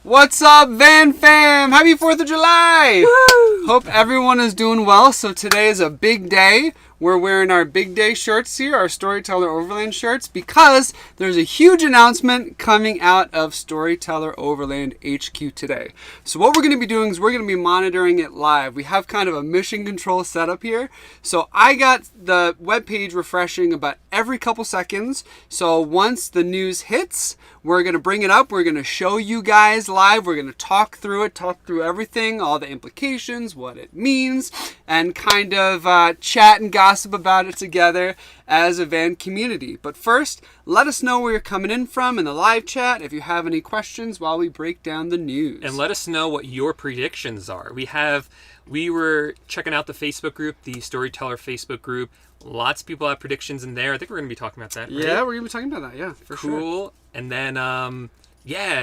What's up, Van Fam? Happy 4th of July! Woo! Hope everyone is doing well. So today is a big day. We're wearing our big day shirts here, our Storyteller Overland shirts, because there's a huge announcement coming out of Storyteller Overland HQ today. So what we're going to be doing is we're going to be monitoring it live. We have kind of a mission control setup here. So I got the webpage refreshing about every couple seconds. So once the news hits, we're going to bring it up. We're going to show you guys live. We're going to talk through it, talk through everything, all the implications, what it means, and kind of chat and gossip about it together as a van community. But first, let us know where you're coming in from in the live chat if you have any questions while we break down the news. And let us know what your predictions are. We were checking out the Facebook group, the Storyteller Facebook group. Lots of people have predictions in there. I think we're going to be talking about that. Right? Yeah, we're going to be talking about that. Yeah, for sure. Cool. And then,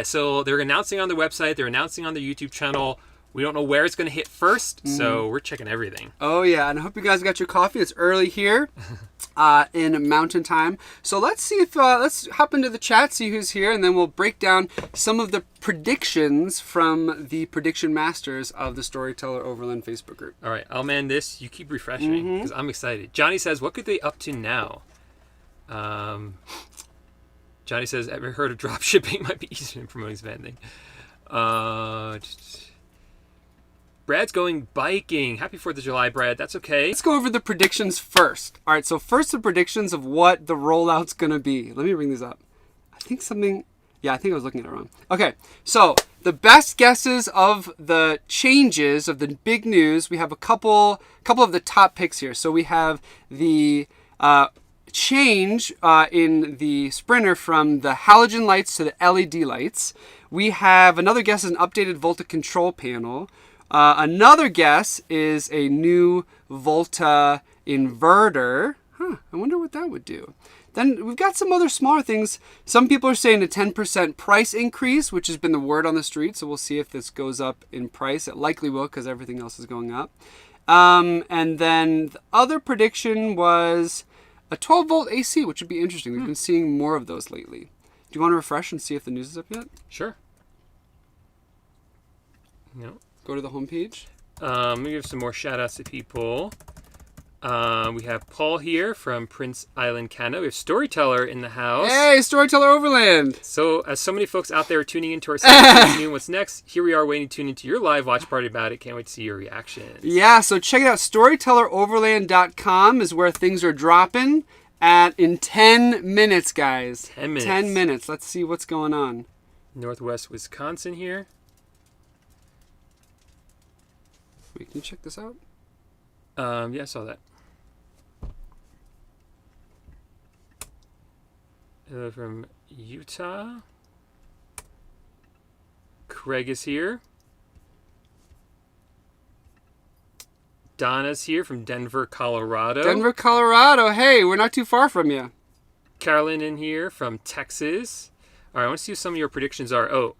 so they're announcing on the website. They're announcing on the YouTube channel. We don't know where it's going to hit first, so we're checking everything. Oh, yeah, and I hope you guys got your coffee. It's early here in Mountain Time. So let's see if, let's hop into the chat, see who's here, and then we'll break down some of the predictions from the prediction masters of the Storyteller Overland Facebook group. All right, I'll man this. You keep refreshing, because I'm excited. Johnny says, what could they up to now? Johnny says, ever heard of drop shipping? Might be easier than promoting his vending. Brad's going biking. Happy 4th of July, Brad. That's okay. Let's go over the predictions first. All right, so first the predictions of what the rollout's going to be. Let me bring these up. I think I was looking at it wrong. Okay, so the best guesses of the changes of the big news, we have a couple of the top picks here. So we have the change in the Sprinter from the halogen lights to the LED lights. We have another guess is an updated Volta control panel. Another guess is a new Volta inverter. I wonder what that would do. Then we've got some other smaller things. Some people are saying a 10% price increase, which has been the word on the street. So we'll see if this goes up in price. It likely will because everything else is going up. And then the other prediction was a 12-volt AC, which would be interesting. We've been seeing more of those lately. Do you want to refresh and see if the news is up yet? Sure. No. Go to the homepage. Let me give some more shout-outs to people. We have Paul here from Prince Island, Canada. We have Storyteller in the house. Hey, Storyteller Overland! So, as so many folks out there are tuning into our segment, what's next? Here we are waiting to tune into your live watch party about it. Can't wait to see your reactions. Yeah, so check it out. StorytellerOverland.com is where things are dropping in 10 minutes, guys. 10 minutes. 10 minutes. Let's see what's going on. Northwest Wisconsin here. Wait, can you check this out? Yeah, I saw that. From Utah. Craig is here. Donna's here from Denver, Colorado. Denver, Colorado. Hey, we're not too far from you. Carolyn in here from Texas. All right, I want to see what some of your predictions are. Oh,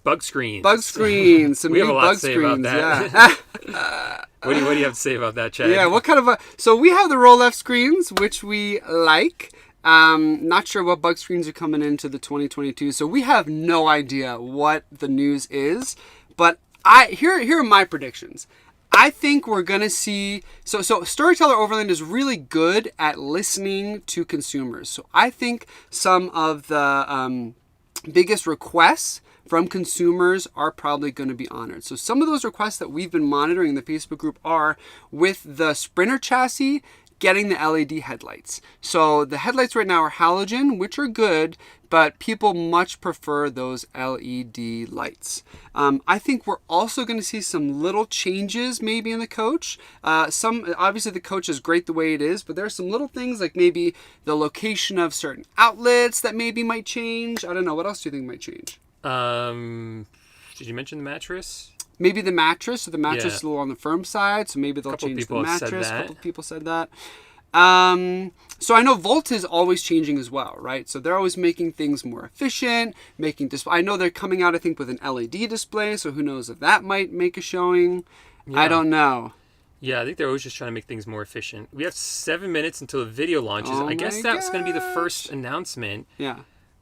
bug screens. Bug screens. Some we have a lot bug to say screens, about that. Yeah. What do you have to say about that, Chad? Yeah, what kind of so we have the roll left screens, which we like. Not sure what bug screens are coming into the 2022, so we have no idea what the news is. But here are my predictions. I think we're gonna see so Storyteller Overland is really good at listening to consumers. So I think some of the biggest requests from consumers are probably going to be honored. So some of those requests that we've been monitoring in the Facebook group are with the Sprinter chassis getting the LED headlights. So the headlights right now are halogen, which are good, but people much prefer those LED lights. I think we're also going to see some little changes maybe in the coach. Obviously the coach is great the way it is, but there are some little things like maybe the location of certain outlets that maybe might change. I don't know. What else do you think might change? Did you mention the mattress? Maybe the mattress. So the mattress is a little on the firm side, so maybe they'll change the mattress. A couple people said that. So I know Volta is always changing as well, right? So they're always making things more efficient, I know they're coming out, I think, with an LED display, so who knows if that might make a showing. Yeah. I don't know. Yeah, I think they're always just trying to make things more efficient. We have 7 minutes until the video launches. I guess that's going to be the first announcement. Yeah.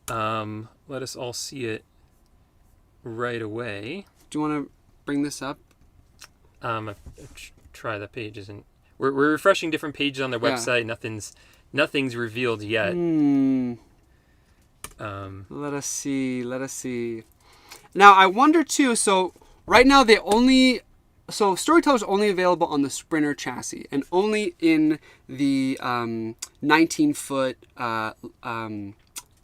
Let us all see it. right away. Do you want to bring this up? Try that page isn't. We're refreshing different pages on their Yeah. website. Nothing's revealed yet. Let us see. Now I wonder too. So right now Storyteller's only available on the Sprinter chassis and only in the 19-foot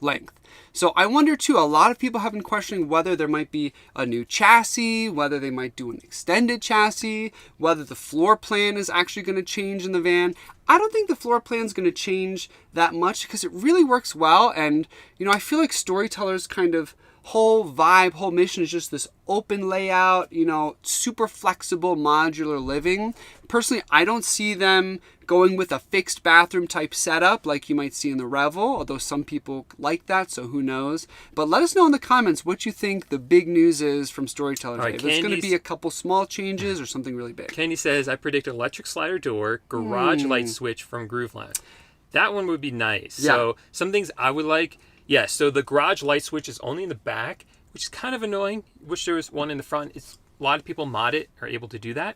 length. So I wonder too, a lot of people have been questioning whether there might be a new chassis, whether they might do an extended chassis, whether the floor plan is actually going to change in the van. I don't think the floor plan is going to change that much because it really works well. And, I feel like Storyteller's kind of whole vibe, whole mission is just this open layout, super flexible modular living. Personally, I don't see them going with a fixed bathroom type setup like you might see in the Revel, although some people like that, so who knows. But let us know in the comments what you think the big news is from Storyteller today. If there's going to be a couple small changes or something really big. Candy says, I predict electric slider door, garage light switch from Grooveland. That one would be nice. Yeah. So some things I would like. Yeah, so the garage light switch is only in the back, which is kind of annoying. Wish there was one in the front. A lot of people mod it, are able to do that.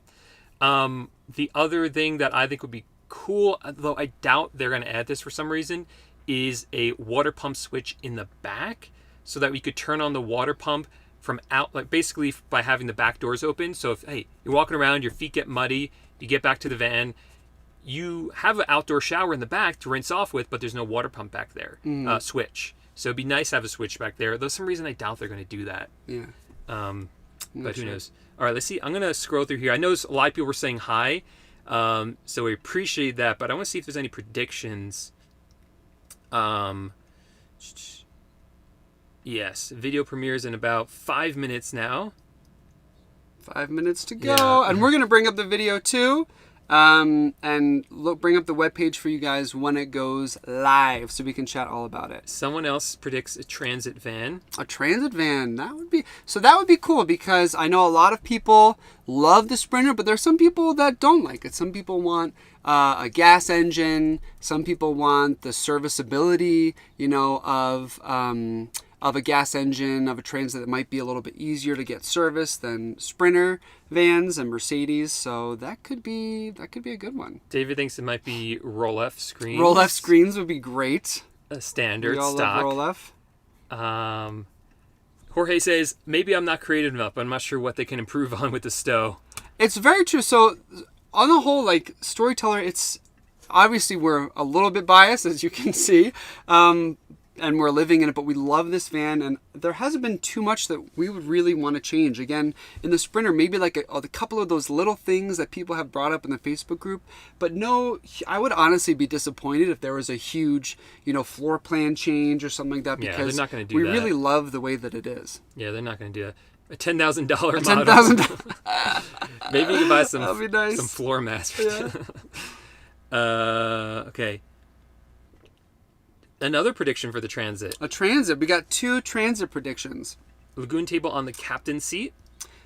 The other thing that I think would be cool, though I doubt they're going to add this for some reason, is a water pump switch in the back so that we could turn on the water pump from out, like basically by having the back doors open. So if, hey, you're walking around, your feet get muddy, you get back to the van, you have an outdoor shower in the back to rinse off with, but there's no water pump back there, switch. So it'd be nice to have a switch back there. Though some reason I doubt they're going to do that. Yeah. But who knows? All right, let's see. I'm going to scroll through here. I know a lot of people were saying hi, so we appreciate that. But I want to see if there's any predictions. Yes, video premieres in about 5 minutes now. 5 minutes to go. Yeah. And we're going to bring up the video too. And bring up the webpage for you guys when it goes live so we can chat all about it. Someone else predicts a transit van. A transit van, that would be cool because I know a lot of people love the Sprinter, but there's some people that don't like it. Some people want a gas engine. Some people want the serviceability, of a gas engine, of a transit that might be a little bit easier to get serviced than Sprinter vans and Mercedes. So that could be a good one. David thinks it might be roll-F screens. Roll-F screens would be great. A standard We all stock. love Roll-F. Jorge says, maybe I'm not creative enough, but I'm not sure what they can improve on with the Stow. It's very true. So on the whole, like Storyteller, it's obviously we're a little bit biased, as you can see. And we're living in it, but we love this van, and there hasn't been too much that we would really want to change. Again, in the Sprinter, maybe like a couple of those little things that people have brought up in the Facebook group, but no, I would honestly be disappointed if there was a huge, floor plan change or something like that, because they're not gonna do we that. really love the way that it is. Yeah, they're not going to do that. A $10,000 model. $10,000. Maybe you can buy That'd be nice. some floor mats. Yeah. Okay. Another prediction for the transit. A transit. We got 2 transit predictions. Lagoon table on the captain's seat.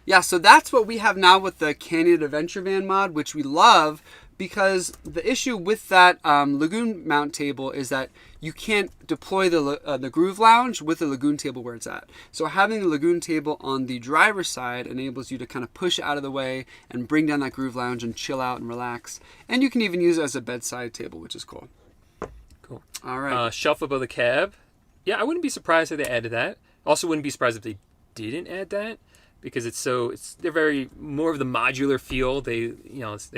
Yeah, so that's what we have now with the Canyon Adventure Van mod, which we love because the issue with that Lagoon mount table is that you can't deploy the Groove Lounge with the Lagoon table where it's at. So having the Lagoon table on the driver's side enables you to kind of push it out of the way and bring down that Groove Lounge and chill out and relax. And you can even use it as a bedside table, which is cool. Cool. All right. Shelf above the cab. Yeah, I wouldn't be surprised if they added that. Also wouldn't be surprised if they didn't add that because they're very more of the modular feel. They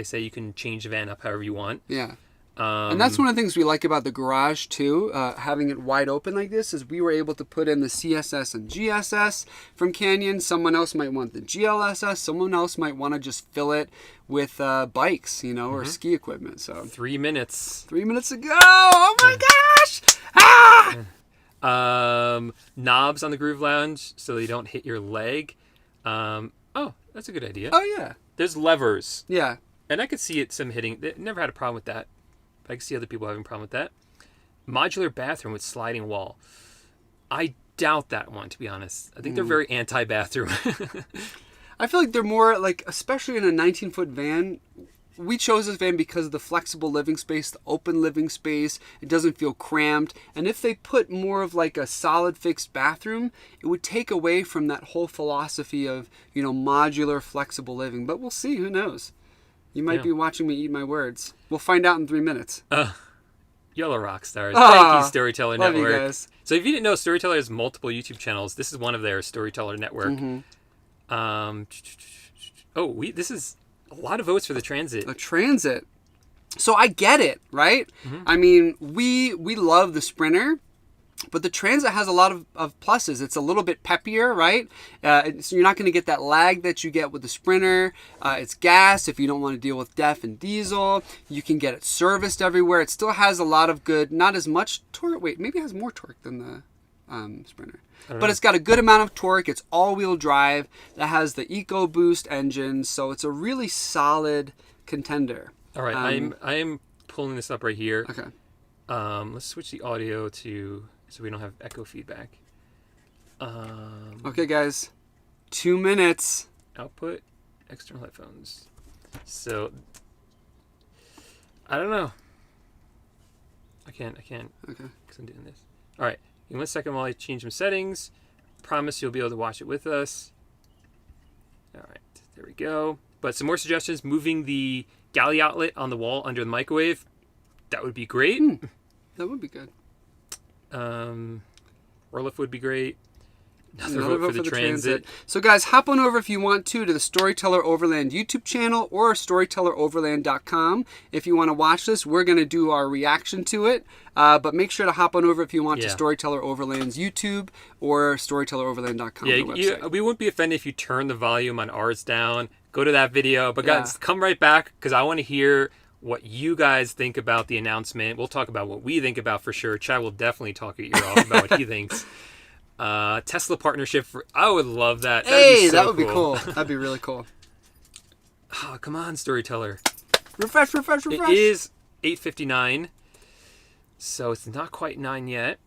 say you can change the van up however you want. Yeah. And that's one of the things we like about the garage too, having it wide open like this, is we were able to put in the CSS and GSS from Canyon. Someone else might want the GLSS. Someone else might want to just fill it with bikes, or ski equipment. So 3 minutes. 3 minutes to go. Oh my gosh! Ah! Knobs on the Groove Lounge so they don't hit your leg. That's a good idea. Oh yeah. There's levers. Yeah. And I could see it some hitting. They never had a problem with that. I can see other people having a problem with that. Modular bathroom with sliding wall. I doubt that one, to be honest. I think they're very anti-bathroom. I feel like they're more like, especially in a 19-foot van, we chose this van because of the flexible living space, the open living space. It doesn't feel cramped. And if they put more of like a solid fixed bathroom, it would take away from that whole philosophy of, modular flexible living. But we'll see. Who knows? You might be watching me eat my words. We'll find out in 3 minutes. Yellow rock stars. Thank you, Storyteller love Network. You guys. So if you didn't know, Storyteller has multiple YouTube channels. This is one of their Storyteller Network. This is a lot of votes for the Transit. A Transit. So I get it, right? I mean, we love the Sprinter, but the Transit has a lot of pluses. It's a little bit peppier, right? So you're not going to get that lag that you get with the Sprinter. It's gas if you don't want to deal with DEF and diesel. You can get it serviced everywhere. It still has a lot of good, not as much torque. Wait, maybe it has more torque than the Sprinter. But it's got a good amount of torque. It's all-wheel drive. That has the EcoBoost engine. So it's a really solid contender. All right, I am pulling this up right here. Okay. Let's switch the audio to... so we don't have echo feedback. Okay, guys. 2 minutes. Output, external headphones. So, I don't know. I can't. Okay. Because I'm doing this. All right. Give me 1 second while I change some settings. Promise you'll be able to watch it with us. All right. There we go. But some more suggestions. Moving the galley outlet on the wall under the microwave. That would be great. That would be good. Orliff would be great. Another vote for the Transit. So guys, hop on over if you want to the Storyteller Overland YouTube channel or storytelleroverland.com. If you want to watch this, we're going to do our reaction to it. But make sure to hop on over if you want to Storyteller Overland's YouTube or storytelleroverland.com. Yeah, we wouldn't be offended if you turn the volume on ours down. Go to that video. But guys, come right back because I want to hear what you guys think about the announcement. We'll talk about what we think about for sure. Chad will definitely talk your ear off about what he thinks. Tesla partnership. I would love that. That would be cool. That'd be really cool. Oh, come on, Storyteller. Refresh. It is 8:59, so it's not quite 9 yet.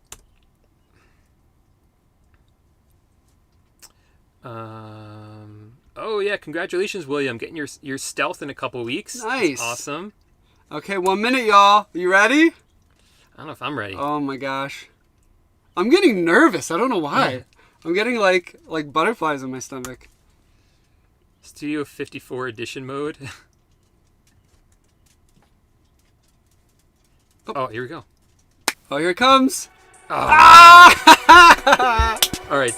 Oh yeah, congratulations, William, getting your stealth in a couple weeks. Nice. That's awesome. Okay, 1 minute, y'all. You ready? I don't know if I'm ready. Oh my gosh. I'm getting nervous. I don't know why. I'm getting like butterflies in my stomach. Studio 54 edition mode. Oh, here we go. Oh, here it comes. Oh. All right.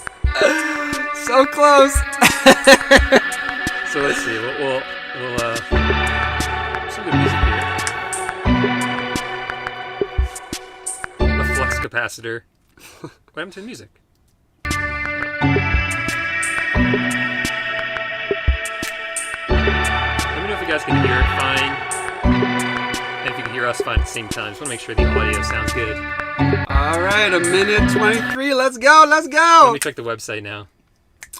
So close. So let's see. We'll some good music here. A flux capacitor. What happened to the music? Let me know if you guys can hear it fine. And if you can hear us fine at the same time. Just want to make sure the audio sounds good. All right, 1:23. Let's go. Let me check the website now.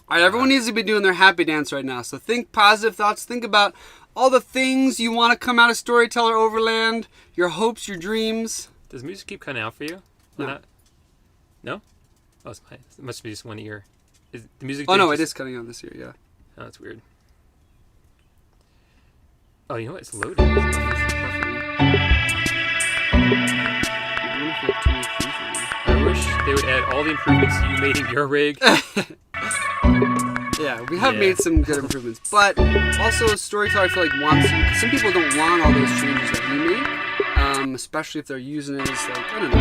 All right, everyone needs to be doing their happy dance right now. So think positive thoughts. Think about all the things you want to come out of Storyteller Overland, your hopes, your dreams. Does music keep cutting out for you? No. Not? No? Oh, it's mine. It must be just one ear. Is the music? Oh, no, it is cutting out this year, yeah. Oh, that's weird. Oh, you know what? It's loading. I wish they would add all the improvements you made in your rig. Yeah, we have made some good improvements. But also, Storyteller, I feel like wants you, because some people don't want all those changes that we make. Especially if they're using it as, like, I don't know,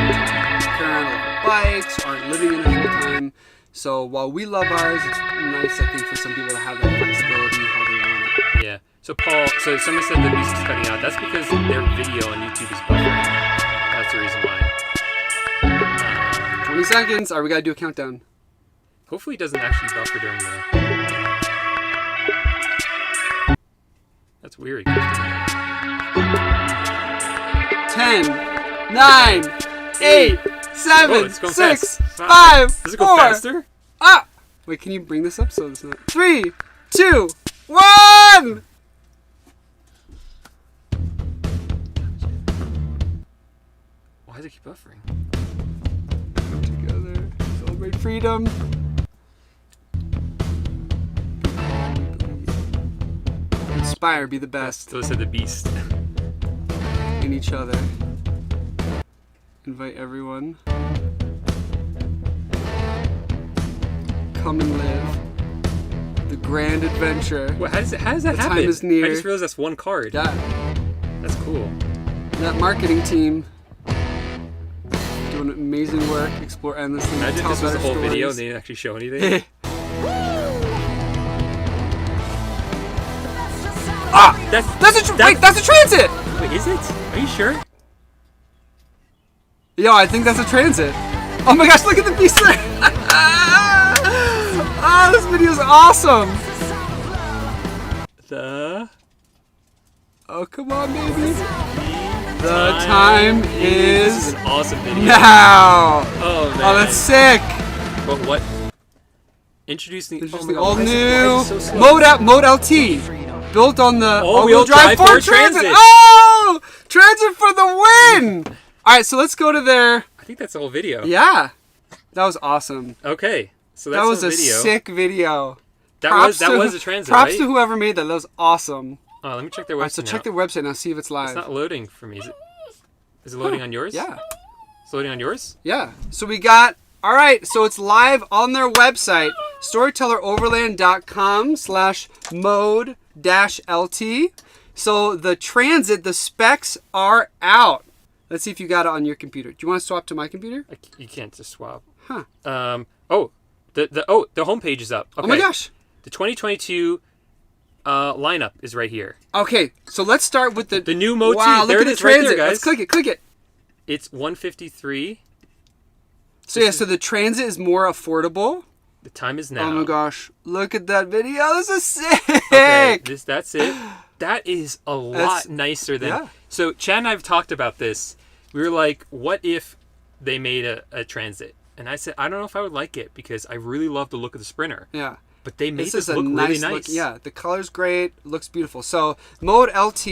carrying on bikes, aren't living in it full time. So while we love ours, it's nice, I think, for some people to have that flexibility how they want it. Yeah. So Paul, so someone said the music's cutting out. That's because their video on YouTube is buffering. That's the reason why. 20 seconds. All right, we gotta do a countdown. Hopefully it doesn't actually buffer during the... That's weird. 10, 9, 8, 7, 6, 5, Does it go 4. faster? Ah! Wait, can you bring this up so it's not... 3, 2, 1! Why does it keep buffering? Together, celebrate freedom. inspire, be the best Those are the beast. in each other. Invite everyone. Come and live the grand adventure. Well, how does that happen? Time is near. I just realized that's one card. Yeah, That's cool. that marketing team doing amazing work. Explore endlessly. Imagine tell this was a better whole video stories. and they didn't actually show anything. That's a transit. Wait, is it? Are you sure? Yo, I think that's a transit. Oh my gosh, look at the beast there. Oh, this video is awesome. Oh, come on, baby. The time This is is an awesome video. now. Oh man. Oh, that's sick. But what? Introducing It's just my the God, all why is new it so slow? Mode LT. Built on the All-wheel drive Ford Transit. Oh! Transit for the win! Alright, so let's go to their... I think that's the whole video. Yeah. That was awesome. Okay. So that's That was the a video. sick video. That Props was to- a transit, Props right? to whoever made that. That was awesome. Oh, let me check their website Alright, so check now. their website now, see if it's live. It's not loading for me. Is it loading on yours? Yeah. It's loading on yours? Yeah. So we got... Alright, so it's live on their website. StorytellerOverland.com/mode-LT. So the transit, the specs are out. Let's see if you got it on your computer. Do you want to swap to my computer? You can't just swap. Huh. The homepage is up. Okay. Oh my gosh. The 2022 lineup is right here. Okay, so let's start with the new Mode 2. Wow, There look it at is the right there, transit. guys. Let's click it, click it. It's 153. So yeah, so the transit is more affordable. The time is now. Oh my gosh, look at that video. This is sick. Okay, that's it. That is a lot That's- nicer than. yeah. So Chad and I have talked about this. We were like, what if they made a transit? And I said, I don't know if I would like it because I really love the look of the Sprinter. Yeah. But they made This this is a look nice, really nice. look. Yeah, the color's great. Looks beautiful. So Mode LT.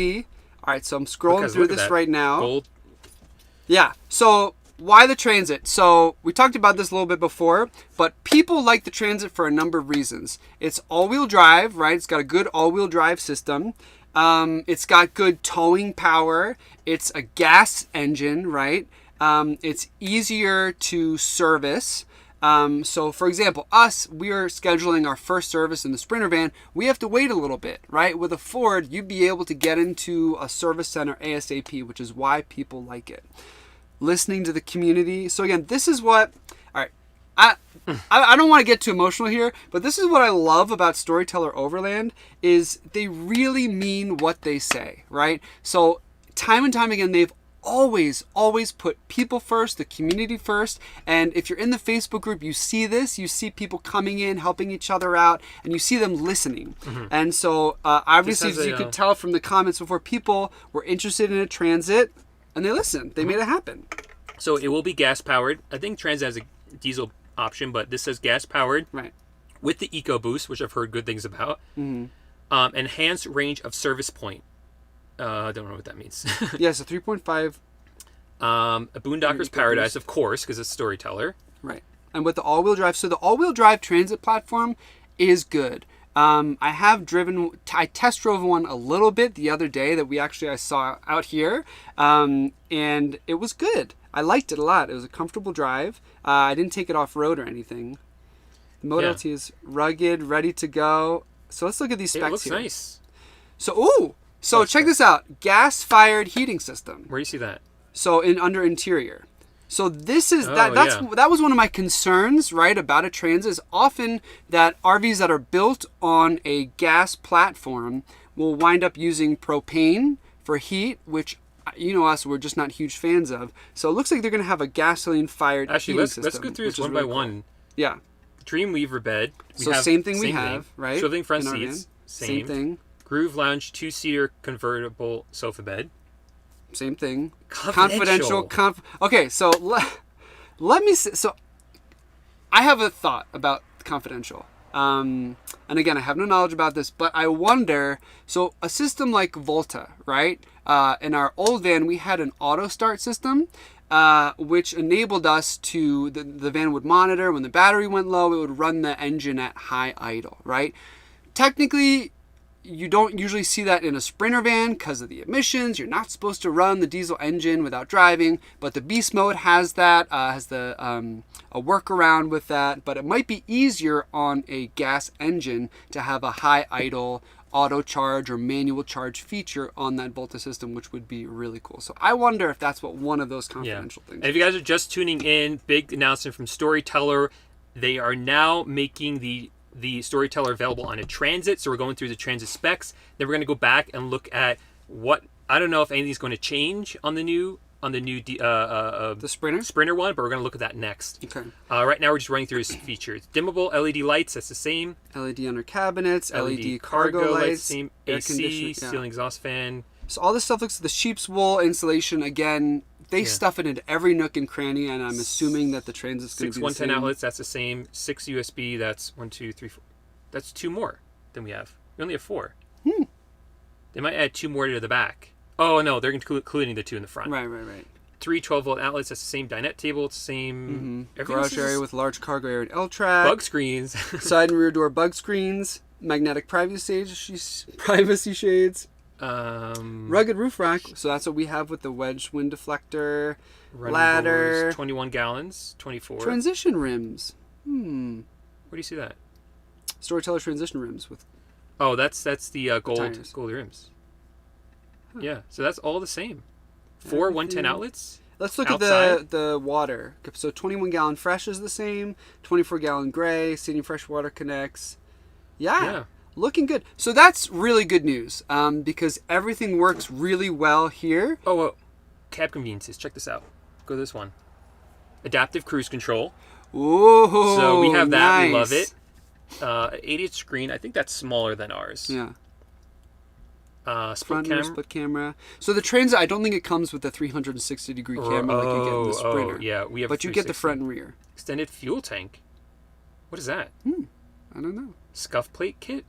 All right, so I'm scrolling Because through look at this that. right now. Gold. Yeah. So why the transit? So we talked about this a little bit before, but people like the transit for a number of reasons. It's all-wheel drive, right? It's got a good all-wheel drive system. It's got good towing power. It's a gas engine, right? It's easier to service. So for example, we are scheduling our first service in the Sprinter van. We have to wait a little bit, right? With a Ford, you'd be able to get into a service center ASAP, which is why people like it. Listening to the community. So again, this is what, all right, I don't want to get too emotional here, but this is what I love about Storyteller Overland is they really mean what they say, right? So time and time again, they've always put people first, the community first. And if you're in the Facebook group, you see this, you see people coming in, helping each other out, and you see them listening. And so obviously, as you could tell from the comments before, people were interested in a transit and they listened. They made it happen. So it will be gas powered. I think Transit has a diesel option, but this says gas powered. Right. With the EcoBoost, which I've heard good things about. Enhanced range of service point. I don't know what that means. Yeah, so 3.5. A Boondocker's Paradise, of course, because it's Storyteller. Right. And with the all-wheel drive, so the all-wheel drive transit platform is good. I test drove one a little bit the other day that I saw out here, and it was good. I liked it a lot. It was a comfortable drive. I didn't take it off-road or anything. The Mode LT is rugged, ready to go. So let's look at these specs here. It looks nice. So check this out. Gas-fired heating system. Where do you see that? So under interior. So this is yeah. that was one of my concerns, right, about a transit is often that RVs that are built on a gas platform will wind up using propane for heat, which we're just not huge fans of. So it looks like they're going to have a gasoline-fired heating system. Let's go through this one by one. Yeah. Dreamweaver bed. Same thing we have, right? Shielding front in our seats. van. Same Same thing. Groove Lounge 2-seater convertible sofa bed. Same thing. Confidential. Okay, so let me see. So I have a thought about confidential. And again, I have no knowledge about this, but I wonder, so a system like Volta, right? In our old van, we had an auto start system, which enabled us to, the van would monitor when the battery went low, it would run the engine at high idle, right? Technically, you don't usually see that in a Sprinter van because of the emissions. You're not supposed to run the diesel engine without driving, but the Beast mode has that, a workaround with that. But it might be easier on a gas engine to have a high idle auto charge or manual charge feature on that Volta system, which would be really cool. So I wonder if that's what one of those confidential things. And if you guys are just tuning in, big announcement from Storyteller. They are now making the Storyteller available on a Transit, so we're going through the Transit specs. Then we're going to go back and look at what, I don't know if anything's going to change on the new the Sprinter one, but we're going to look at that next. Okay. Right now we're just running through his features. Dimmable LED lights, that's the same. LED under cabinets, LED cargo lights, same. air AC, conditioner, ceiling exhaust fan. So all this stuff looks the sheep's wool insulation again. They stuff it into every nook and cranny, and I'm assuming that the Transit's going to be the 6 110 same. outlets, that's the same. 6 USB, that's 1, 2, 3, 4. That's 2 more than we have. We only have 4. They might add 2 more to the back. Oh, no, they're including the 2 in the front. Right. 3 12-volt outlets, that's the same dinette table. It's the same. Garage area with large cargo area and L-track. Bug screens. Side and rear door bug screens. Magnetic privacy shades. Rugged roof rack. So that's what we have with the wedge wind deflector. Running Ladder. boards, 21 gallons, 24. Transition rims. Where do you see that? Storyteller transition rims with. Oh, that's the tires. gold rims. Yeah, so that's all the same. 4 110 outlets. Let's look outside. at the water. So 21 gallon fresh is the same. 24 gallon gray. City fresh water connects. Yeah. Looking good. So that's really good news because everything works really well here. Oh, cab conveniences. Check this out. Go to this one. Adaptive cruise control. Ooh, So we have that. nice. We love it. 80-inch screen. I think that's smaller than ours. Yeah. Split Front camera. rear split camera. So the Transit, I don't think it comes with a 360 degree camera like you get in the Sprinter. Yeah, we have. But you get the 360. front and rear. Extended fuel tank. What is that? I don't know. Scuff plate kit.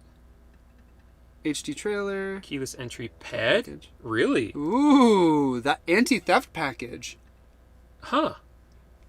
HD trailer. Keyless entry pad. Package. Really? Ooh, that anti-theft package. Huh.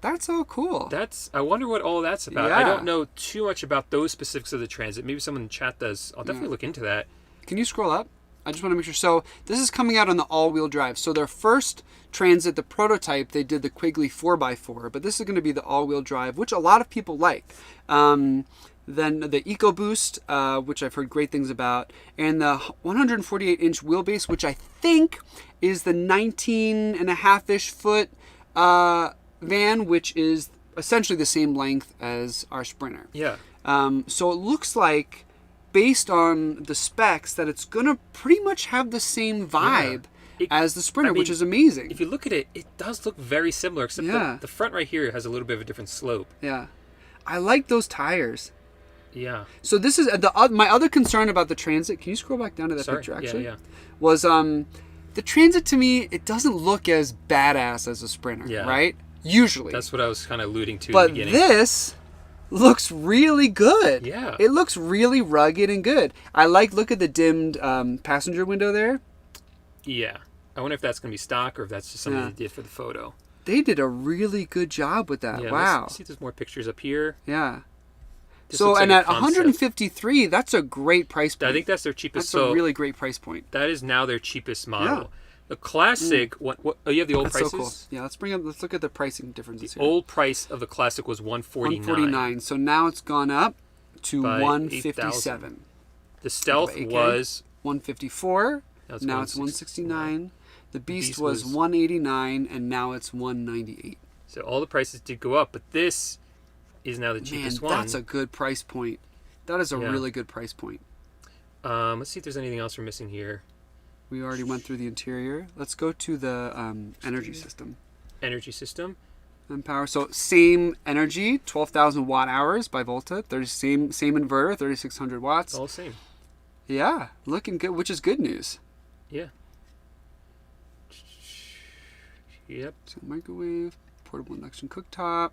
That's all cool. I wonder what all that's about. Yeah. I don't know too much about those specifics of the Transit. Maybe someone in the chat does. I'll definitely look into that. Can you scroll up? I just want to make sure. So this is coming out on the all-wheel drive. So their first Transit, the prototype, they did the Quigley 4x4, but this is going to be the all-wheel drive, which a lot of people like. Then the EcoBoost, which I've heard great things about, and the 148-inch wheelbase, which I think is the 19.5-ish foot van, which is essentially the same length as our Sprinter. Yeah. So it looks like, based on the specs, that it's going to pretty much have the same vibe as the Sprinter, which is amazing. If you look at it, it does look very similar, except the front right here has a little bit of a different slope. Yeah. I like those tires. Yeah. So this is my other concern about the Transit. Can you scroll back down to that picture, actually? Yeah. Was the Transit, to me, it doesn't look as badass as a Sprinter, right? Usually. That's what I was kind of alluding to But in the beginning. this looks really good. Yeah. It looks really rugged and good. Look at the dimmed passenger window there. Yeah. I wonder if that's going to be stock or if that's just something they did for the photo. They did a really good job with that. Yeah, wow. Let's see if there's more pictures up here. Yeah. This So, looks and like at a concept. 153, that's a great price point. I think that's their cheapest. That's a really great price point. That is now their cheapest model. Yeah. The classic, you have the old That's prices? so cool. Yeah, let's look at the pricing differences here. Old price of the classic was $149. $149. So now it's gone up to By $157. The Stealth AK. was $154. Now It's $169. The Beast was $189, and now it's $198. So all the prices did go up, but this is now the cheapest one. That's a good price point. That is a really good price point. Let's see if there's anything else we're missing here. We already went through the interior. Let's go to the energy system. Energy system. And power. So same energy, 12,000 watt hours by Volta. Same inverter, 3,600 watts. All the same. Yeah, looking good, which is good news. Yeah. Yep. So microwave, portable induction cooktop.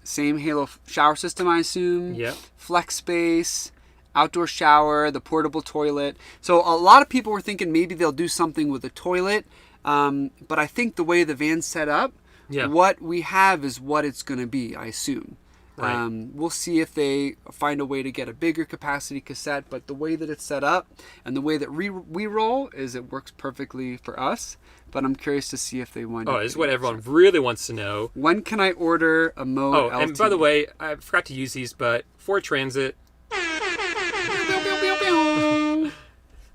Same Halo shower system, I assume. Yep. Flex space. Outdoor shower, the portable toilet. So a lot of people were thinking maybe they'll do something with the toilet, but I think the way the van's set up, what we have is what it's going to be, I assume. Right. We'll see if they find a way to get a bigger capacity cassette, but the way that it's set up and the way that we roll is it works perfectly for us. But I'm curious to see if they wind up. Oh, this is what everyone really wants to know. When can I order a Mode Oh, LT? and by the way, I forgot to use these, but Ford Transit.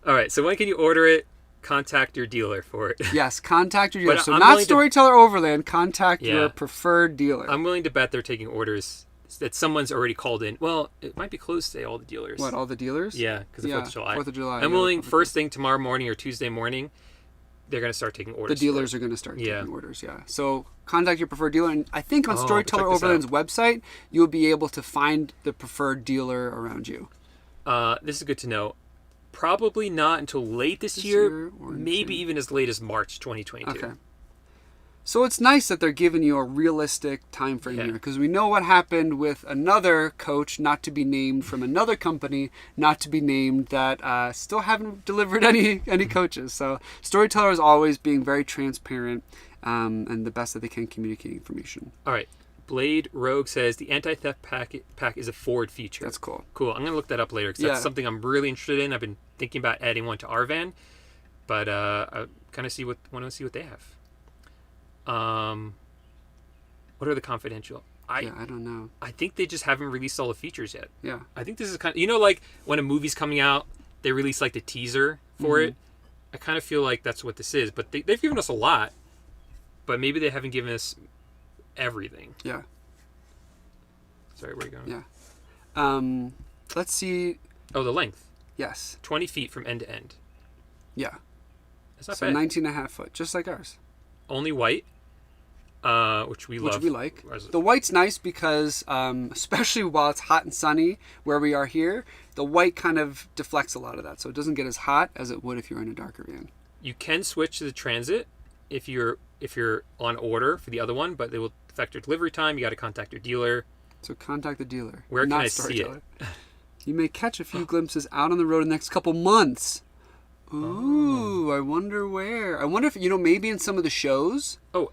All right, so when can you order it? Contact your dealer for it. Yes, contact your dealer. But So I'm not willing to- Storyteller Overland. Contact Yeah. your preferred dealer. I'm willing to bet they're taking orders that someone's already called in. Well, it might be closed today, all the dealers. What, all the dealers? Yeah, because of 4th of July. 4th of July. I'm yeah, willing, perfect. first thing tomorrow morning or Tuesday morning, they're going to start taking The orders. dealers are going to start Yeah. taking orders, yeah. So contact your preferred dealer. And I think on Oh, Storyteller check this Overland's website, you'll be able to find the preferred dealer around you. This is good to know. Probably not until late this This year, year or maybe into- even as late as March 2022. Okay. So it's nice that they're giving you a realistic time frame Yeah. here, because we know what happened with another coach, not to be named, from another company, not to be named, that still haven't delivered any coaches. So Storyteller is always being very transparent and the best that they can communicate information. All right. Blade Rogue says the anti-theft pack is a Ford feature. That's cool. Cool. I'm going to look that up later because Yeah. that's something I'm really interested in. I've been thinking about adding one to our van, but I kind of want to see what they have. What are the confidential? I don't know. I think they just haven't released all the features yet. Yeah. I think this is kind of, like when a movie's coming out, they release like the teaser for it. I kind of feel like that's what this is, but they've given us a lot, but maybe they haven't given us everything. Yeah. Sorry, where are you going? Yeah. Let's see. Oh, the length. Yes. 20 feet from end to end. Yeah. That's not So bad. 19 and a half foot, just like ours. Only white, which we love. Which we like. The white's nice because, especially while it's hot and sunny where we are here, the white kind of deflects a lot of that. So it doesn't get as hot as it would if you're in a darker van. You can switch to the Transit if you're on order for the other one, but they will affect your delivery time. You got to contact your dealer. So contact the dealer. Where can not I see it? Storyteller. You may catch a few glimpses out on the road in the next couple months. Ooh, I wonder where. I wonder if, maybe in some of the shows. Oh,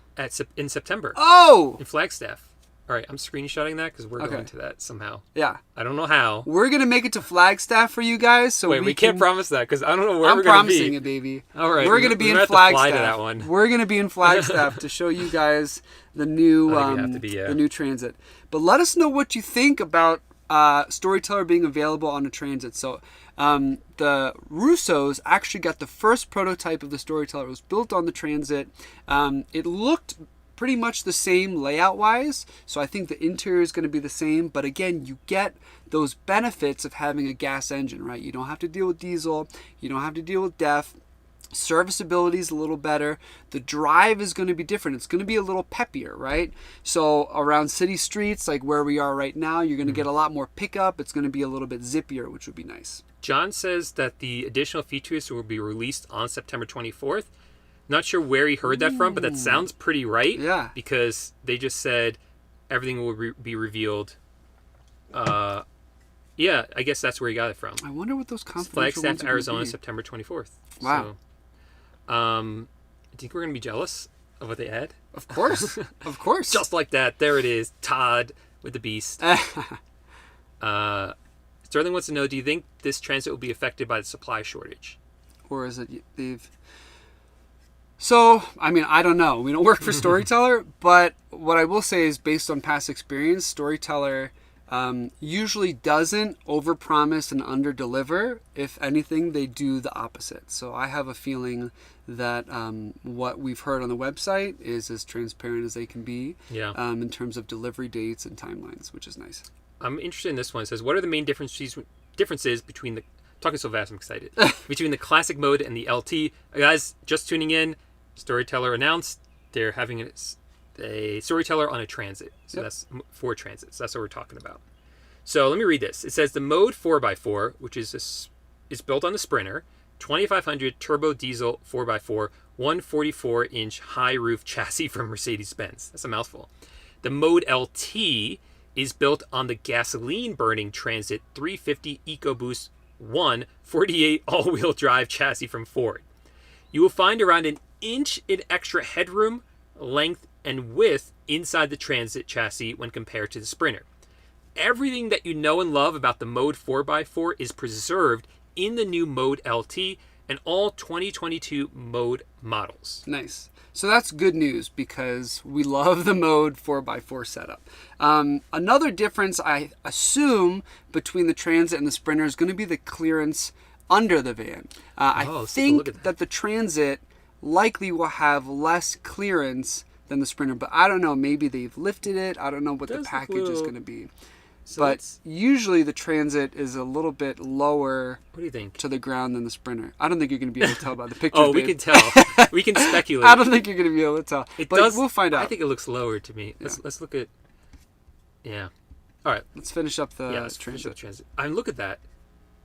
in September. Oh! In Flagstaff. All right, I'm screenshotting that because we're Okay. going to that somehow. Yeah. I don't know how. We're going to make it to Flagstaff for you guys. So Wait, we can't promise that because I don't know where I'm we're going to be. promising it, baby. All right, We're going to be we're in gonna have to fly Flagstaff. to that one. We're going to be in Flagstaff to show you guys the new I think we have to be, yeah. the new Transit. But let us know what you think about Storyteller being available on a Transit. So the Russos actually got the first prototype of the Storyteller. It was built on the Transit. It looked pretty much the same layout wise, so I think the interior is going to be the same, but again, you get those benefits of having a gas engine, right? You don't have to deal with diesel, you don't have to deal with DEF. Serviceability is a little better. The drive is going to be different. It's going to be a little peppier, right? So around city streets, like where we are right now, you're going to get a lot more pickup. It's going to be a little bit zippier, which would be nice. John says that the additional features will be released on September 24th. Not sure where he heard that from, but that sounds pretty right. Yeah. Because they just said everything will be revealed. Yeah, I guess that's where he got it from. I wonder what those confidential ones Flagstaff, are Arizona, gonna be. September 24th. Wow. So, I think we're going to be jealous of what they had. Of course. Of course. Just like that. There it is. Todd with the beast. Sterling wants to know, do you think this transit will be affected by the supply shortage? Or is it they've... So, I mean, I don't know. We don't work for Storyteller, but what I will say is based on past experience, Storyteller usually doesn't overpromise and underdeliver. If anything, they do the opposite. So I have a feeling that what we've heard on the website is as transparent as they can be in terms of delivery dates and timelines, which is nice. I'm interested in this one. It says, what are the main differences between the... Talking so fast, I'm excited. Between the classic mode and the LT. Guys, just tuning in, Storyteller announced they're having a Storyteller on a transit. So that's for transits. That's what we're talking about. So let me read this. It says the mode 4x4, which is built on the Sprinter, 2500 turbo diesel 4x4, 144-inch high roof chassis from Mercedes-Benz. That's a mouthful. The mode LT is built on the gasoline burning Transit 350 EcoBoost 1 48 all-wheel drive chassis from Ford. You will find around an inch in extra headroom, length, and width inside the Transit chassis when compared to the Sprinter. everything that you know and love about the Mode 4x4 is preserved in the new Mode LT and all 2022 Mode models. Nice. So that's good news because we love the Mode 4x4 setup. Another difference, I assume, between the Transit and the Sprinter is going to be the clearance under the van. I think that the Transit likely will have less clearance than the Sprinter, but I don't know. Maybe they've lifted it. I don't know what the package is going to be. So but usually the Transit is a little bit lower what do you think? To the ground than the Sprinter. I don't think you're going to be able to tell by the picture. Oh, we can tell. We can speculate. I don't think you're going to be able to tell. But we'll find out. I think it looks lower to me. Let's look at... Yeah. All right. Let's finish up the Transit. Finish up the Transit. I mean, look at that.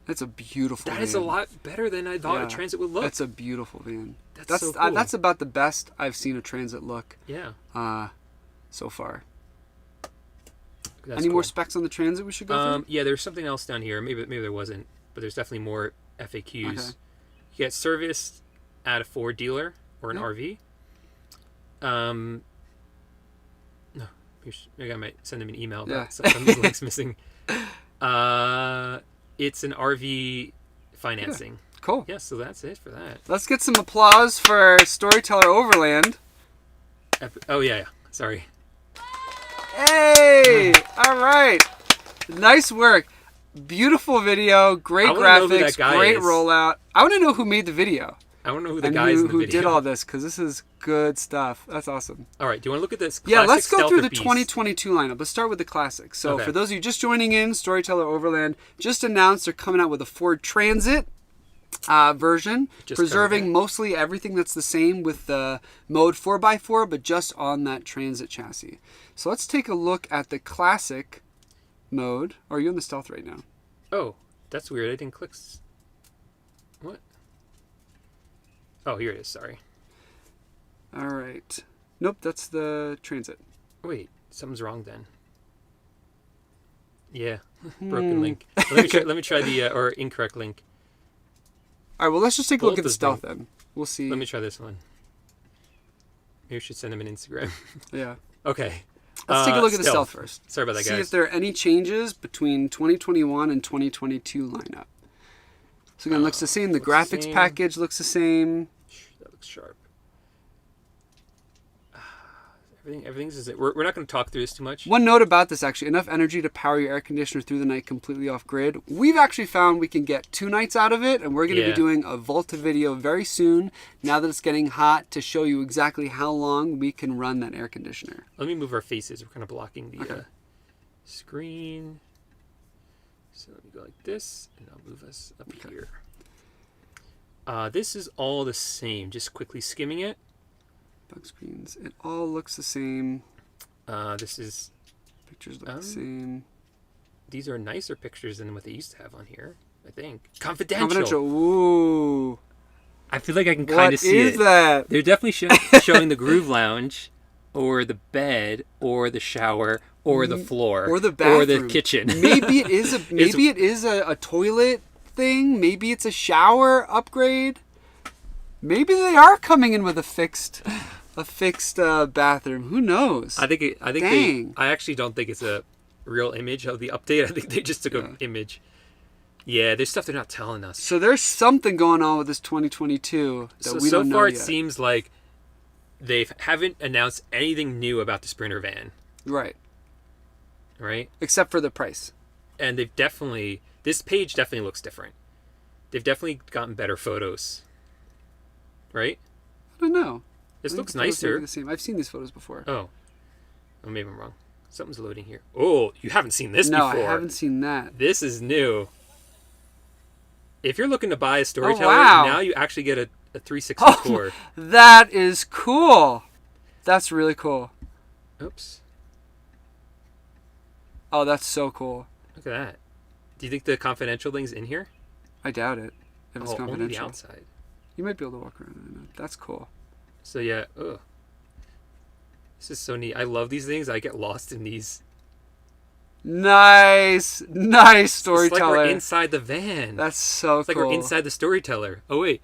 That's a beautiful van. That is a lot better than I thought a Transit would look. That's a beautiful van. That's so cool. That's about the best I've seen a Transit look. Yeah. So far. That's Any cool. more specs on the Transit we should go through? Yeah, there's something else down here. Maybe there wasn't, but there's definitely more FAQs. Okay. You get serviced at a Ford dealer or an RV. No, maybe I might send them an email about some of these links missing. It's an RV financing. Yeah. Cool. Yeah, so that's it for that. Let's get some applause for Storyteller Overland. Oh, yeah. Sorry. Hey! All right. Nice work. Beautiful video. Great graphics. Great rollout. I want to know who made the video. I want to know who the guy is in the video. Who did all this, because this is good stuff. That's awesome. All right. Do you want to look at this? Yeah, let's go through the 2022 lineup. Let's start with the classics. So for those of you just joining in, Storyteller Overland just announced they're coming out with a Ford Transit version, preserving mostly everything that's the same with the Mode 4x4, but just on that Transit chassis. So let's take a look at the classic mode. Or are you in the Stealth right now? Oh, that's weird. I didn't click. What? Oh, here it is. Sorry. All right. Nope, that's the Transit. Wait, something's wrong then. Yeah, broken link. Let me try the or incorrect link. All right, well, let's just take a look at the Stealth then. We'll see. Let me try this one. Maybe we should send them an Instagram. Yeah. Okay. Let's take a look at the Stealth first. Sorry about that, guys. See if there are any changes between 2021 and 2022 lineup. So again, it looks the same. The graphics package looks the same. That looks sharp. Everything's. We're not going to talk through this too much. One note about this, actually, enough energy to power your air conditioner through the night completely off grid. We've actually found we can get 2 nights out of it, and we're going to be doing a Volta video very soon, now that it's getting hot, to show you exactly how long we can run that air conditioner. Let me move our faces. We're kind of blocking the screen. So let me go like this, and I'll move us up here. This is all the same. Just quickly skimming it. Bug screens. It all looks the same. This is... Pictures look the same. These are nicer pictures than what they used to have on here, I think. Confidential. Ooh. I feel like I can kind of see it. What is that? They're definitely showing the Groove Lounge, or the bed, or the shower, or the floor, or the bathroom, or the kitchen. Maybe it is a toilet thing. Maybe it's a shower upgrade. Maybe they are coming in with a fixed bathroom. Who knows? I actually don't think it's a real image of the update. I think they just took an image. Yeah, there's stuff they're not telling us. So there's something going on with this 2022 that we don't know yet. So far, it seems like they haven't announced anything new about the Sprinter van. Right. Right? Except for the price. And this page definitely looks different. They've definitely gotten better photos. Right? I don't know. This looks nicer. The same. I've seen these photos before. Oh, maybe I'm wrong. Something's loading here. Oh, you haven't seen this before. No, I haven't seen that. This is new. If you're looking to buy a Storyteller, now you actually get a 364. Oh, that is cool. That's really cool. Oops. Oh, that's so cool. Look at that. Do you think the confidential thing's in here? I doubt it. If it's confidential. Only the outside. You might be able to walk around in it. That's cool. So yeah, this is so neat. I love these things. I get lost in these. Nice Storyteller. It's like we're inside the van. That's so cool. It's like we're inside the Storyteller. Oh wait,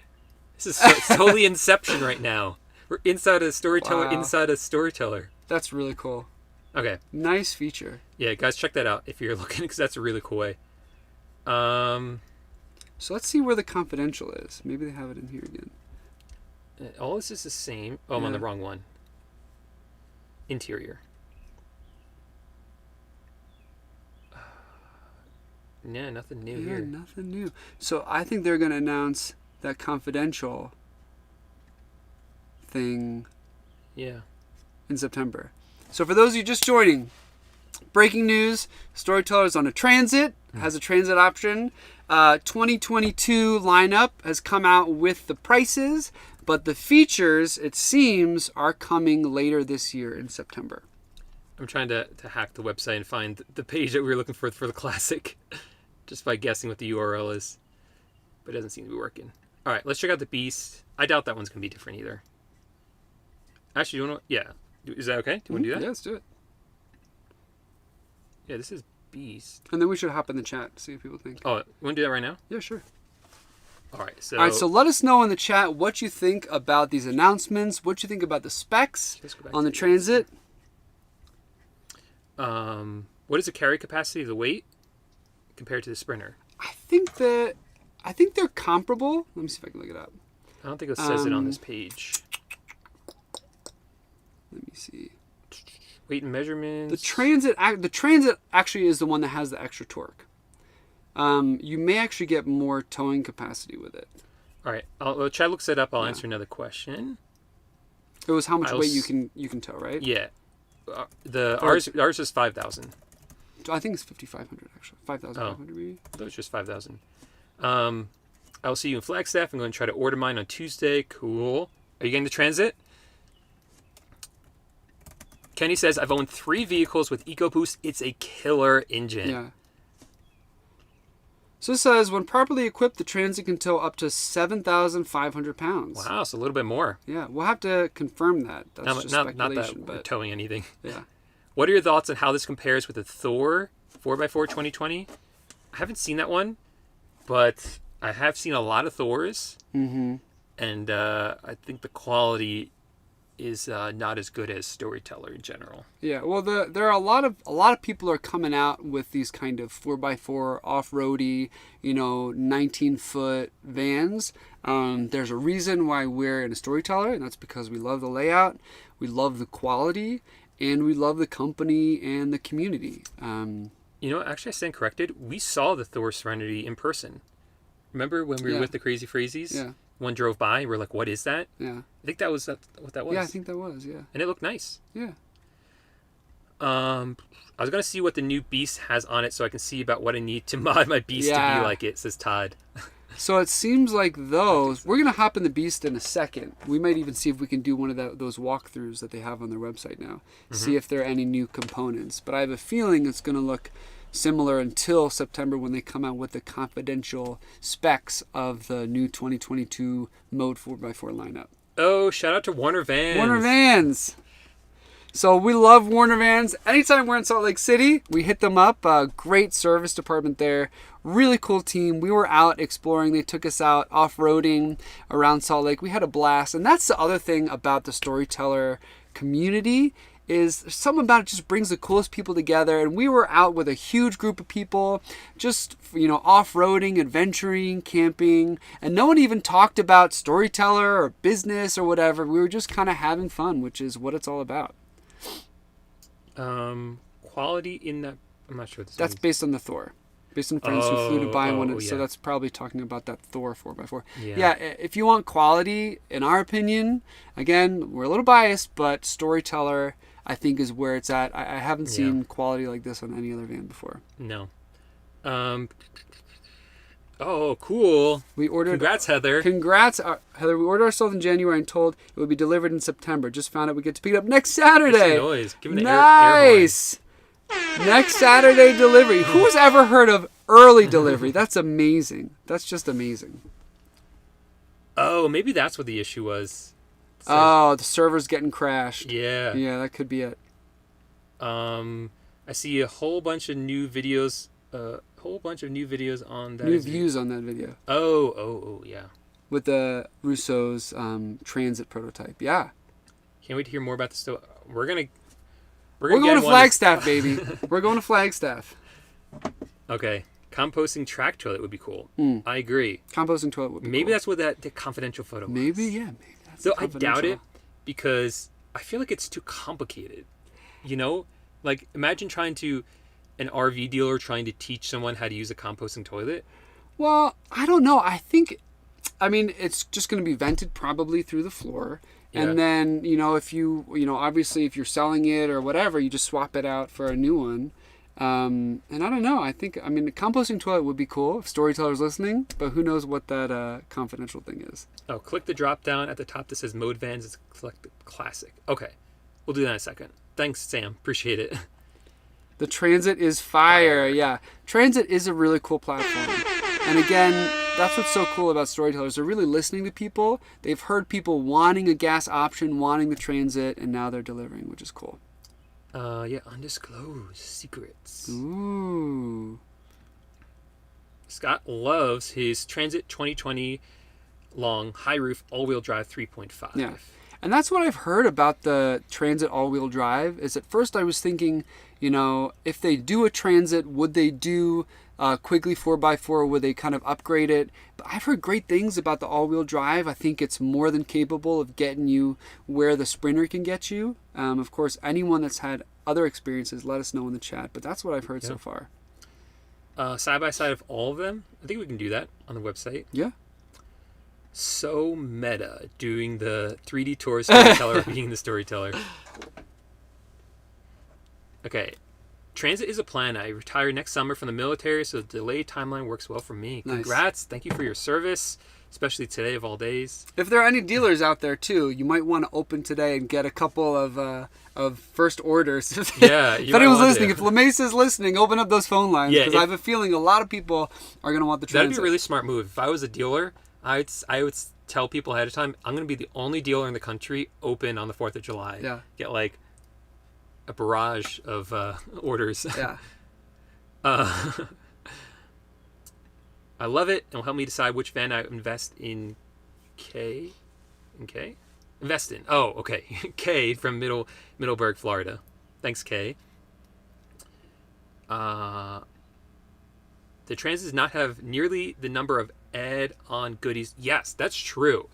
this is totally Inception right now. We're inside a Storyteller inside a Storyteller. That's really cool. Okay. Nice feature. Yeah, guys, check that out if you're looking, because that's a really cool way. So let's see where the confidential is. Maybe they have it in here again. All this is the same. Oh, I'm on the wrong one. Interior. Yeah, nothing new here. Nothing new. So I think they're going to announce that confidential thing in September. So for those of you just joining, breaking news, Storyteller is on a transit, has a transit option. 2022 lineup has come out with the prices, but the features, it seems, are coming later this year in September. I'm trying to hack the website and find the page that we were looking for the Classic, just by guessing what the URL is. But it doesn't seem to be working. All right, let's check out the Beast. I doubt that one's going to be different either. Actually, you want to... Yeah. Is that okay? Do you want to do that? Yeah, let's do it. Yeah, this is Beast. And then we should hop in the chat to see what people think. Oh, you want to do that right now? Yeah, sure. All right, so let us know in the chat what you think about these announcements, what you think about the specs on the transit. What is the carry capacity, the weight, compared to the Sprinter? I think they're comparable. Let me see if I can look it up. I don't think it says it on this page. Let me see. Weight and measurements. The transit actually is the one that has the extra torque. You may actually get more towing capacity with it. All right, Chad looks it up. I'll answer another question. It was how much weight you can tow, right? Yeah. Ours is 5,000. I think it's 5,500 actually. 5,500 maybe. That was just 5,000. I'll see you in Flagstaff. I'm going to try to order mine on Tuesday. Cool. Are you getting the transit? Kenny says, I've owned 3 vehicles with EcoBoost. It's a killer engine. Yeah. So it says, when properly equipped, the transit can tow up to 7,500 pounds. Wow, so a little bit more. Yeah, we'll have to confirm that. That's just speculation. Not that we're towing anything. Yeah. What are your thoughts on how this compares with the Thor 4x4 2020? I haven't seen that one, but I have seen a lot of Thors. Mm-hmm. And I think the quality is not as good as Storyteller in general. Yeah, well, there are a lot of people are coming out with these kind of 4x4 off-roady, 19-foot vans. There's a reason why we're in a Storyteller, and that's because we love the layout, we love the quality, and we love the company and the community. Actually, I stand corrected. We saw the Thor Serenity in person. Remember when we were with the Crazy Freezies? Yeah. One drove by, we're like, what is that? Yeah. I think that was what that was. Yeah, I think that was, yeah. And it looked nice. Yeah. I was going to see what the new Beast has on it so I can see about what I need to mod my Beast to be like it, says Todd. So it seems like those... We're going to hop in the Beast in a second. We might even see if we can do one of those walkthroughs that they have on their website now. See if there are any new components. But I have a feeling it's going to look similar until September when they come out with the confidential specs of the new 2022 Mode 4x4 lineup. Oh, shout out to Warner Vans. Warner Vans. So we love Warner Vans. Anytime we're in Salt Lake City, we hit them up. Great service department there. Really cool team. We were out exploring. They took us out off-roading around Salt Lake. We had a blast. And that's the other thing about the Storyteller community is something about it just brings the coolest people together. And we were out with a huge group of people, just, off-roading, adventuring, camping. And no one even talked about Storyteller or business or whatever. We were just kind of having fun, which is what it's all about. Quality in that, I'm not sure what this That's means. Based on the Thor. Based on friends who flew to buy one. So that's probably talking about that Thor 4x4. Yeah, if you want quality, in our opinion, again, we're a little biased, but Storyteller, I think, is where it's at. I haven't seen quality like this on any other van before. No. Oh, cool. We ordered. Congrats, Heather. Congrats, Heather. We ordered ourselves in January and told it would be delivered in September. Just found out we get to pick it up next Saturday. Noise. Give me nice. Next Saturday delivery. Who's ever heard of early delivery? That's amazing. That's just amazing. Oh, maybe that's what the issue was. Oh, the server's getting crashed. Yeah. Yeah, that could be it. I see a whole bunch of new videos. On that. New views on that video. Oh, yeah. With the Russo's transit prototype. Yeah. Can't wait to hear more about this. We're gonna. We're going to Flagstaff, baby. We're going to Flagstaff. Okay. Composting track toilet would be cool. I agree. Composting toilet would be Maybe cool. that's what the confidential photo was. Maybe that's Though I doubt it, because I feel like it's too complicated. You know? Like, imagine an RV dealer trying to teach someone how to use a composting toilet. Well, I don't know. I mean, it's just going to be vented probably through the floor. Yeah. And then, if obviously if you're selling it or whatever, you just swap it out for a new one. And I don't know. The composting toilet would be cool if Storyteller's listening, but who knows what that confidential thing is. Oh, click the drop down at the top that says Mode Vans. It's classic. Okay. We'll do that in a second. Thanks, Sam. Appreciate it. The Transit is fire. Yeah. Transit is a really cool platform. And again, that's what's so cool about Storytellers. They're really listening to people. They've heard people wanting a gas option, wanting the Transit, and now they're delivering, which is cool. Undisclosed secrets. Ooh. Scott loves his Transit 2020 long high roof all-wheel drive 3.5. Yeah. And that's what I've heard about the Transit all-wheel drive, is at first I was thinking, if they do a Transit, would they do Quigley 4x4, would they kind of upgrade it? But I've heard great things about the all-wheel drive. I think it's more than capable of getting you where the Sprinter can get you. Of course, anyone that's had other experiences, let us know in the chat. But that's what I've heard so far. Side-by-side of all of them, I think we can do that on the website. Yeah. So meta, doing the 3D tour Storyteller, being the Storyteller. Okay. Transit is a plan. I retire next summer from the military, so the delayed timeline works well for me. Nice. Congrats. Thank you for your service, especially today of all days. If there are any dealers out there, too, you might want to open today and get a couple of first orders. Yeah. If anyone's listening, if LeMesa is listening, open up those phone lines, because I have a feeling a lot of people are going to want the Transit. That'd be a really smart move. If I was a dealer, I would tell people ahead of time, I'm going to be the only dealer in the country open on the 4th of July. Yeah. Get a barrage of orders. Yeah. I love it. It'll help me decide which van I invest in. Invest in. Oh, okay. K from Middleburg, Florida. Thanks, K. The Transit does not have nearly the number of add-on goodies. Yes, that's true.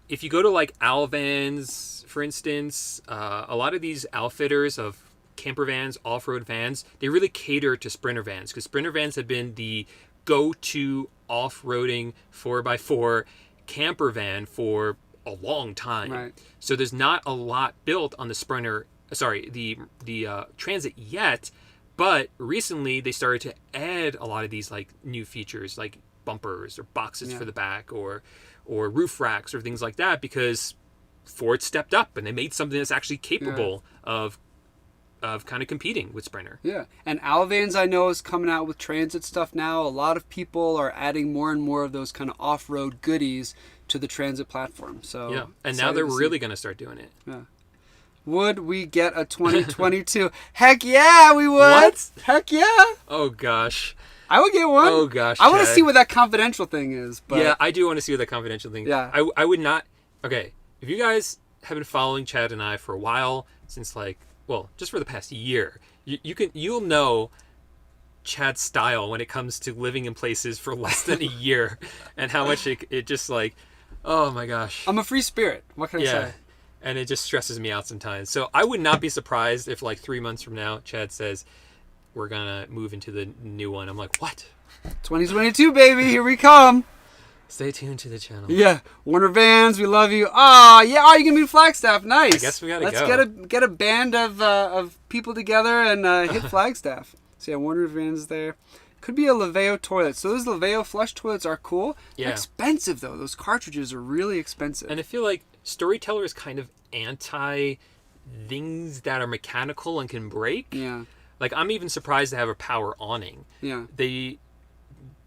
If you go to Alvans, for instance, a lot of these outfitters of camper vans, off-road vans, they really cater to Sprinter vans, because Sprinter vans have been the go-to off-roading 4x4 camper van for a long time. Right. So there's not a lot built on the Transit yet, but recently they started to add a lot of these new features, like bumpers or boxes for the back, or roof racks or things like that, because Ford stepped up and they made something that's actually capable of kind of competing with Sprinter. Yeah. And Alvans, I know, is coming out with Transit stuff now. A lot of people are adding more and more of those kind of off-road goodies to the Transit platform. So yeah. And now they're really going to start doing it. Yeah. Would we get a 2022? Heck yeah, we would. What? Heck yeah. Oh, gosh. I would get one. Oh, gosh, I want to Chad. see what that confidential thing is. But yeah, I do want to see what that confidential thing is. Yeah. I would not... Okay, if you guys have been following Chad and I for a while, since just for the past year, you'll know Chad's style when it comes to living in places for less than a year, and how much it just oh my gosh. I'm a free spirit. What can I say? And it just stresses me out sometimes. So I would not be surprised if 3 months from now, Chad says, we're going to move into the new one. I'm like, what? 2022, baby. Here we come. Stay tuned to the channel. Yeah. Warner Vans, we love you. Oh, yeah. Oh, you're going to be Flagstaff. Nice. I guess we got to go. Let's get a band of people together and hit Flagstaff. So yeah, Warner Vans there. Could be a Laveo toilet. So those Laveo flush toilets are cool. Yeah. They're expensive, though. Those cartridges are really expensive. And I feel like Storyteller is kind of anti things that are mechanical and can break. Yeah. I'm even surprised to have a power awning. Yeah. They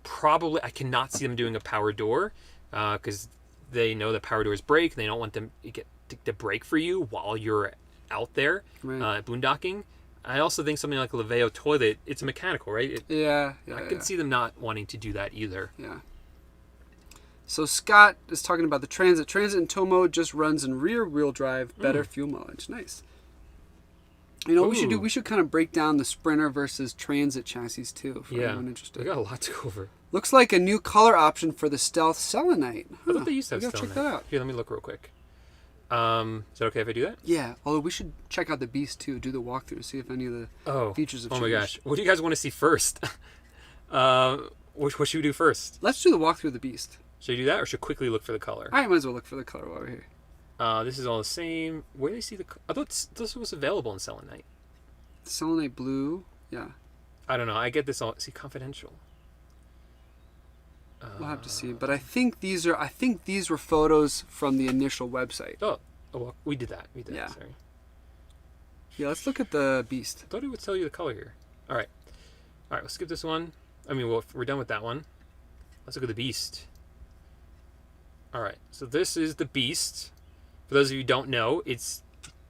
probably... I cannot see them doing a power door, because they know that power doors break. They don't want them to break for you while you're out there boondocking. I also think something like a Laveo toilet, it's mechanical, right? I can see them not wanting to do that either. Yeah. So Scott is talking about the Transit. Transit in tow mode just runs in rear wheel drive, better fuel mileage. Nice. You know what we should do? Ooh. We should kind of break down the Sprinter versus Transit chassis too, for anyone interested. We got a lot to go over. Looks like a new color option for the Stealth Selenite. I thought they used to have Check Selenite. that out. Here, let me look real quick. Is that okay if I do that? Yeah, although we should check out the Beast too, do the walkthrough, see if any of the features have changed. Oh my gosh. What do you guys want to see first? What should we do first? Let's do the walkthrough of the Beast. Should we do that or should we quickly look for the color? I might as well look for the color while we're here. This is all the same. Where do you see the... I thought this was available in Selenite. Selenite blue, yeah. I don't know. I get this all... See, confidential. We'll have to see. But I think these were photos from the initial website. Oh well, we did that. Yeah. Sorry. Yeah, let's look at the Beast. I thought it would tell you the color here. All right, we'll skip this one. I mean, we're done with that one. Let's look at the Beast. All right, so this is the Beast. For those of you who don't know, it's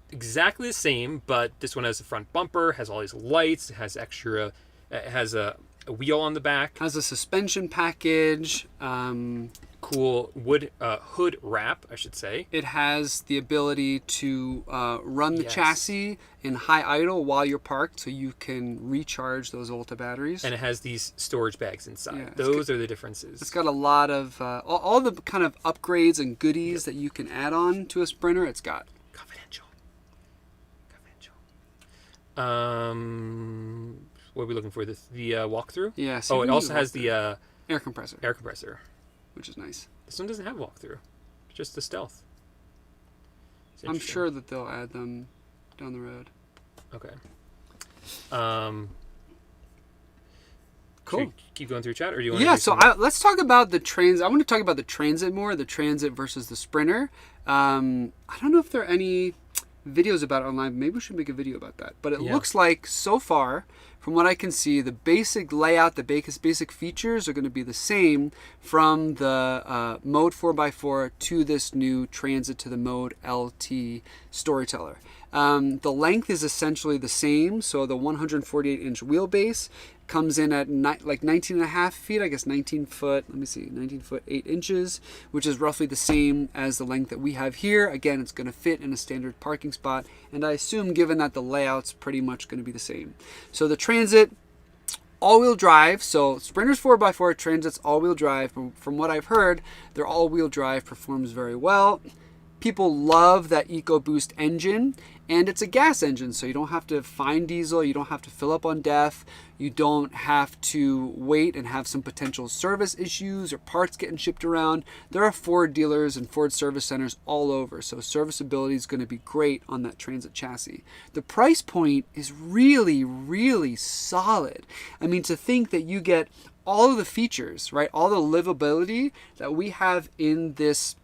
exactly the same, but this one has a front bumper, has all these lights, it has extra, it has a wheel on the back. Has a suspension package. Cool wood hood wrap, I should say. It has the ability to run the Yes. chassis in high idle while you're parked, so you can recharge those Volta batteries. And it has these storage bags inside. Yeah, Those are the differences. It's got a lot of all the kind of upgrades and goodies that you can add on to a Sprinter. It's got. Confidential. What are we looking for? The walkthrough? Yeah. Oh, it also has walkthrough. the air compressor, air compressor. which is nice. This one doesn't have walkthrough. It's just the stealth. It's I'm interesting. sure that they'll add them down the road. Okay. Cool. Should we keep going through chat, or do you want? Yeah, to do so some... let's talk about the Transit. I want to talk about the Transit more, the Transit versus the Sprinter. I don't know if there are any videos about it online. Maybe we should make a video about that. But it looks like, so far, from what I can see, the basic layout, the basic features are going to be the same from the Mode 4x4 to this new Transit to the Mode LT Storyteller. The length is essentially the same, so the 148-inch wheelbase comes in at like 19 and a half feet, I guess 19 foot, 19 foot 8 inches, which is roughly the same as the length that we have here. Again, it's going to fit in a standard parking spot, and I assume, given that the layout's pretty much going to be the same. So the Transit, all-wheel drive, so Sprinter's 4x4, Transit's all-wheel drive. From what I've heard, their all-wheel drive performs very well. People love that EcoBoost engine, and it's a gas engine, so you don't have to find diesel, you don't have to fill up on DEF, you don't have to wait and have some potential service issues or parts getting shipped around. There are Ford dealers and Ford service centers all over, so serviceability is going to be great on that Transit chassis. The price point is really, really solid. I mean, to think that you get all of the features, right, all the livability that we have in this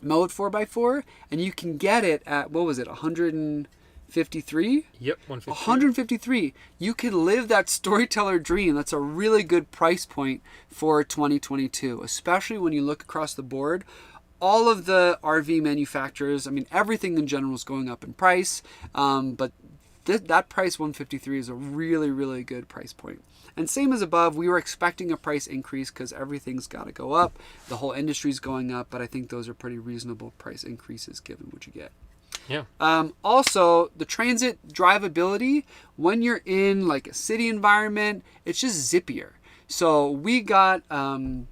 Mode 4x4, and you can get it at, what was it, 153? Yep, 153. 153. You can live that storyteller dream. That's a really good price point for 2022, especially when you look across the board. All of the RV manufacturers, I mean, everything in general is going up in price, but that price 153 is a really, really good price point. And same as above, we were expecting a price increase because everything's got to go up. The whole industry's going up, but I think those are pretty reasonable price increases given what you get. Yeah. Also, the Transit drivability, when you're in like a city environment, it's just zippier. So we got a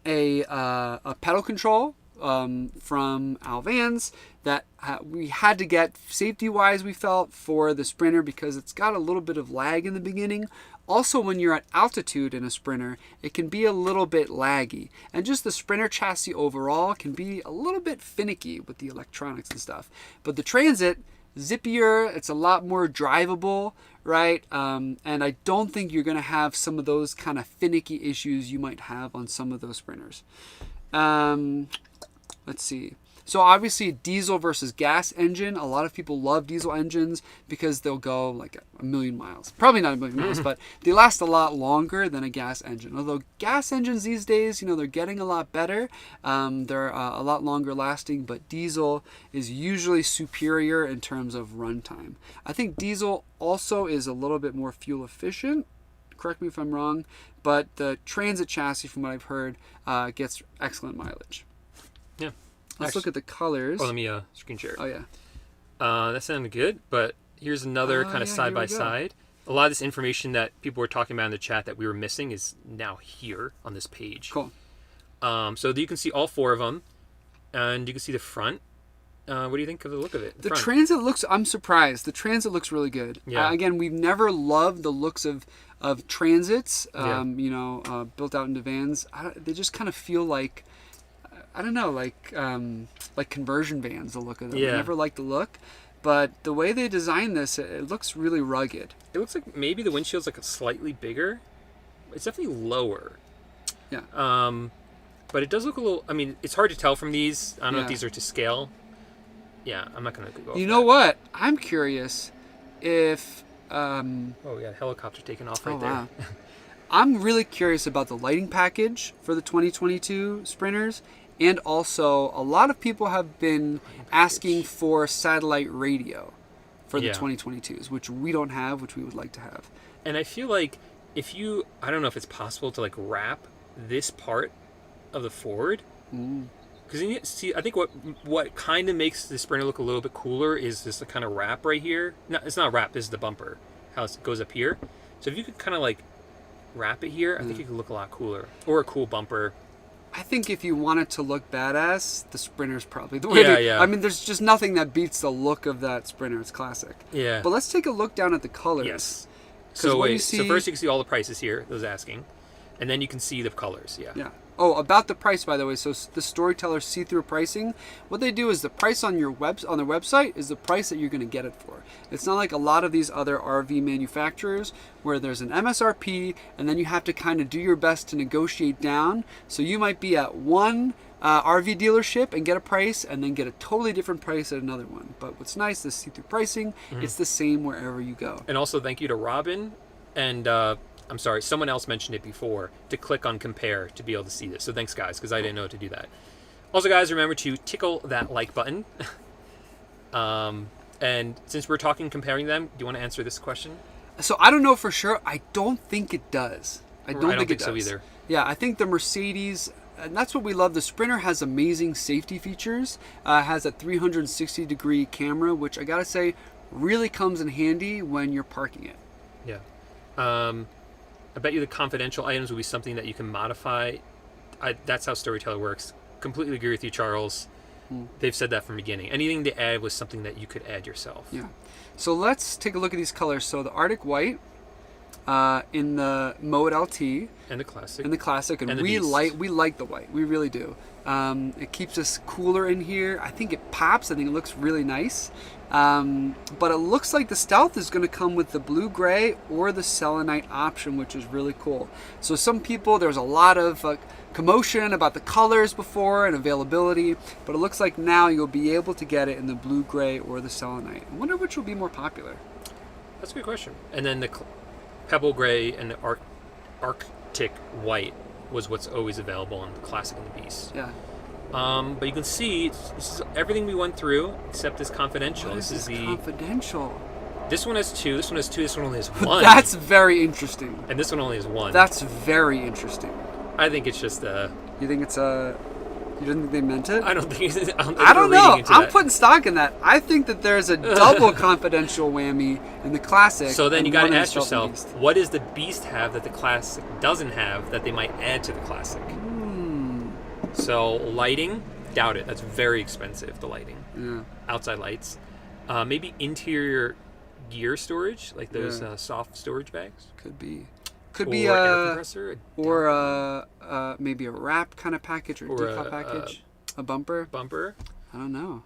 pedal control from Al Vans that we had to get safety-wise, we felt, for the Sprinter because it's got a little bit of lag in the beginning. Also, when you're at altitude in a Sprinter, it can be a little bit laggy. And just the Sprinter chassis overall can be a little bit finicky with the electronics and stuff. But the Transit, zippier, it's a lot more drivable, right? And I don't think you're going to have some of those kind of finicky issues you might have on some of those Sprinters. Let's see. So obviously diesel versus gas engine. A lot of people love diesel engines because they'll go like a million miles. Probably not a million miles, but they last a lot longer than a gas engine. Although gas engines these days, they're getting a lot better. They're a lot longer lasting, but diesel is usually superior in terms of runtime. I think diesel also is a little bit more fuel efficient. Correct me if I'm wrong, but the Transit chassis, from what I've heard, gets excellent mileage. Yeah. Let's look at the colors. Oh, let me screen share. Oh, yeah. That sounded good, but Here's another kind of yeah, side here by we go. side. A lot of this information that people were talking about in the chat that we were missing is now here on this page. Cool. So you can see all 4 of them, and you can see the front. What do you think of the look of it? The Transit looks, I'm surprised. The Transit looks really good. Yeah. Again, we've never loved the looks of Transits, Yeah. built out into vans. They just kind of feel like, I don't know, like conversion vans, the look of them. Yeah. I never liked the look, but the way they designed this, it looks really rugged. It looks like maybe the windshield's like slightly bigger. It's definitely lower. Yeah. But it does look a little, I mean, it's hard to tell from these. I don't know if Yeah. these are to scale. Yeah, I'm not going to go off You know that. what? I'm curious if... Oh, we got a helicopter taking off right there. Wow. I'm really curious about the lighting package for the 2022 Sprinters, and also a lot of people have been asking for satellite radio for the Yeah. 2022s, which we don't have, which we would like to have. And I feel like if you, I don't know if it's possible to like wrap this part of the Ford. Because you see, I think what kind of makes the Sprinter look a little bit cooler is this kind of wrap right here. No, it's not a wrap. This is the bumper. How it goes up here. So if you could kind of like wrap it here, I think it could look a lot cooler. Or a cool bumper. I think if you want it to look badass, the Sprinter's probably the way to... Yeah. I mean, there's just nothing that beats the look of that Sprinter. It's classic. Yeah. But let's take a look down at the colors. Yes. 'Cause So what you wait. So see- first you can see all the prices here. Those asking, and then you can see the colors. Yeah. Yeah. Oh, about the price, by the way. So the Storyteller see-through pricing. What they do is the price on their website is the price that you're going to get it for. It's not like a lot of these other RV manufacturers where there's an MSRP and then you have to kind of do your best to negotiate down. So you might be at one RV dealership and get a price and then get a totally different price at another one. But what's nice, the see-through pricing, it's the same wherever you go. And also thank you to Robin and I'm sorry, someone else mentioned it before, to click on compare to be able to see this. So thanks guys, because I didn't know to do that. Also guys, remember to tickle that like button. And since we're comparing them, do you want to answer this question? So I don't know for sure. I don't think it does. I don't think it does. so either. Yeah, I think the Mercedes, and that's what we love. The Sprinter has amazing safety features. Has a 360-degree camera, which I gotta say really comes in handy when you're parking it. Yeah. I bet you the confidential items will be something that you can modify. That's how Storyteller works. Completely agree with you, Charles. They've said that from the beginning. Anything to add was something that you could add yourself. Yeah. So let's take a look at these colors. So the Arctic White in the Mode LT. And the Classic. And the Classic. And And the we Beast. like the white. We really do. It keeps us cooler in here. I think it pops. I think it looks really nice. But it looks like the Stealth is going to come with the blue gray or the selenite option, which is really cool. So some people, there's a lot of commotion about the colors before and availability, but it looks like now you'll be able to get it in the blue gray or the selenite. I wonder which will be more popular. That's a good question. And then the Pebble Gray and the Arctic White was what's always available in the Classic and the Beast. Yeah. But you can see this is everything we went through except this confidential. What is this confidential? This one has 2. This one has 2. This one only has 1. That's very interesting. And this one only has 1. That's very interesting. I think it's just You think it's you didn't think they meant it? I don't think. I don't we're know. reading into I'm that. putting stock in that. I think that there's a double confidential whammy in the Classic. So then and you got one to in the ask Stealth and yourself, Beast. what does the Beast have that the Classic doesn't have that they might add to the Classic? So lighting, doubt it. That's very expensive. The lighting, Yeah. outside lights, maybe interior gear storage, like those Yeah. soft storage bags. Could be. Could Or be air compressor, or maybe a wrap kind of package or Or decal a, package. A bumper. bumper. I don't know.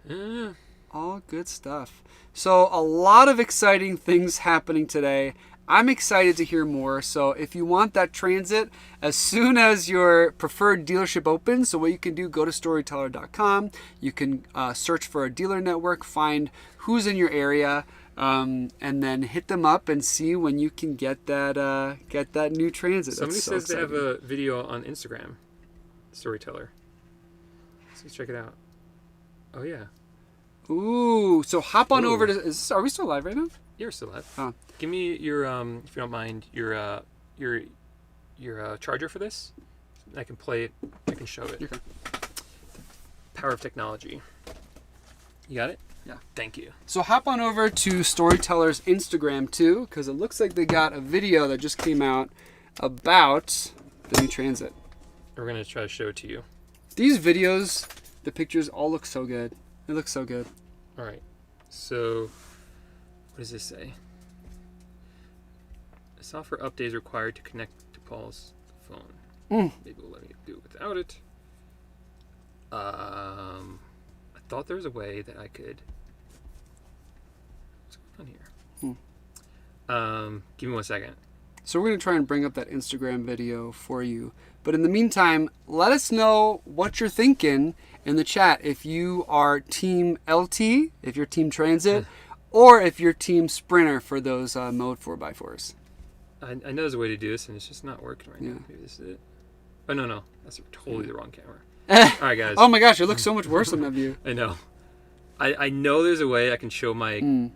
Uh, All good stuff. So a lot of exciting things happening today. I'm excited to hear more. So if you want that Transit, as soon as your preferred dealership opens, so what you can do, go to storyteller.com. You can search for a dealer network, find who's in your area, and then hit them up and see when you can get that new Transit. somebody That's so says they have exciting. a video on Instagram. Storyteller. Let's check it out. Oh yeah. Ooh, so hop on Ooh. over to. Are we still live right now? You're still alive. Oh. Give me your if you don't mind, your charger for this. I can play it. I can show it. Okay. Power of technology. You got it? Yeah. Thank you. So hop on over to Storyteller's Instagram too, because it looks like they got a video that just came out about the new Transit. We're going to try to show it to you. These videos, the pictures all look so good. It looks so good. All right. So, what does this say? A software update is required to connect to Paul's phone. Maybe we'll let me do it without it. I thought there was a way that I could. What's going on here? Give me 1 second. So we're going to try and bring up that Instagram video for you. But in the meantime, let us know what you're thinking in the chat. If you are Team LT, if you're Team Transit, or if you're Team Sprinter for those mode 4x4s. I know there's a way to do this, and it's just not working right now. Maybe this is it. Oh, no. That's totally the wrong camera. All right, guys. Oh my gosh, it looks so much worse on that view. I know. I know there's a way I can show my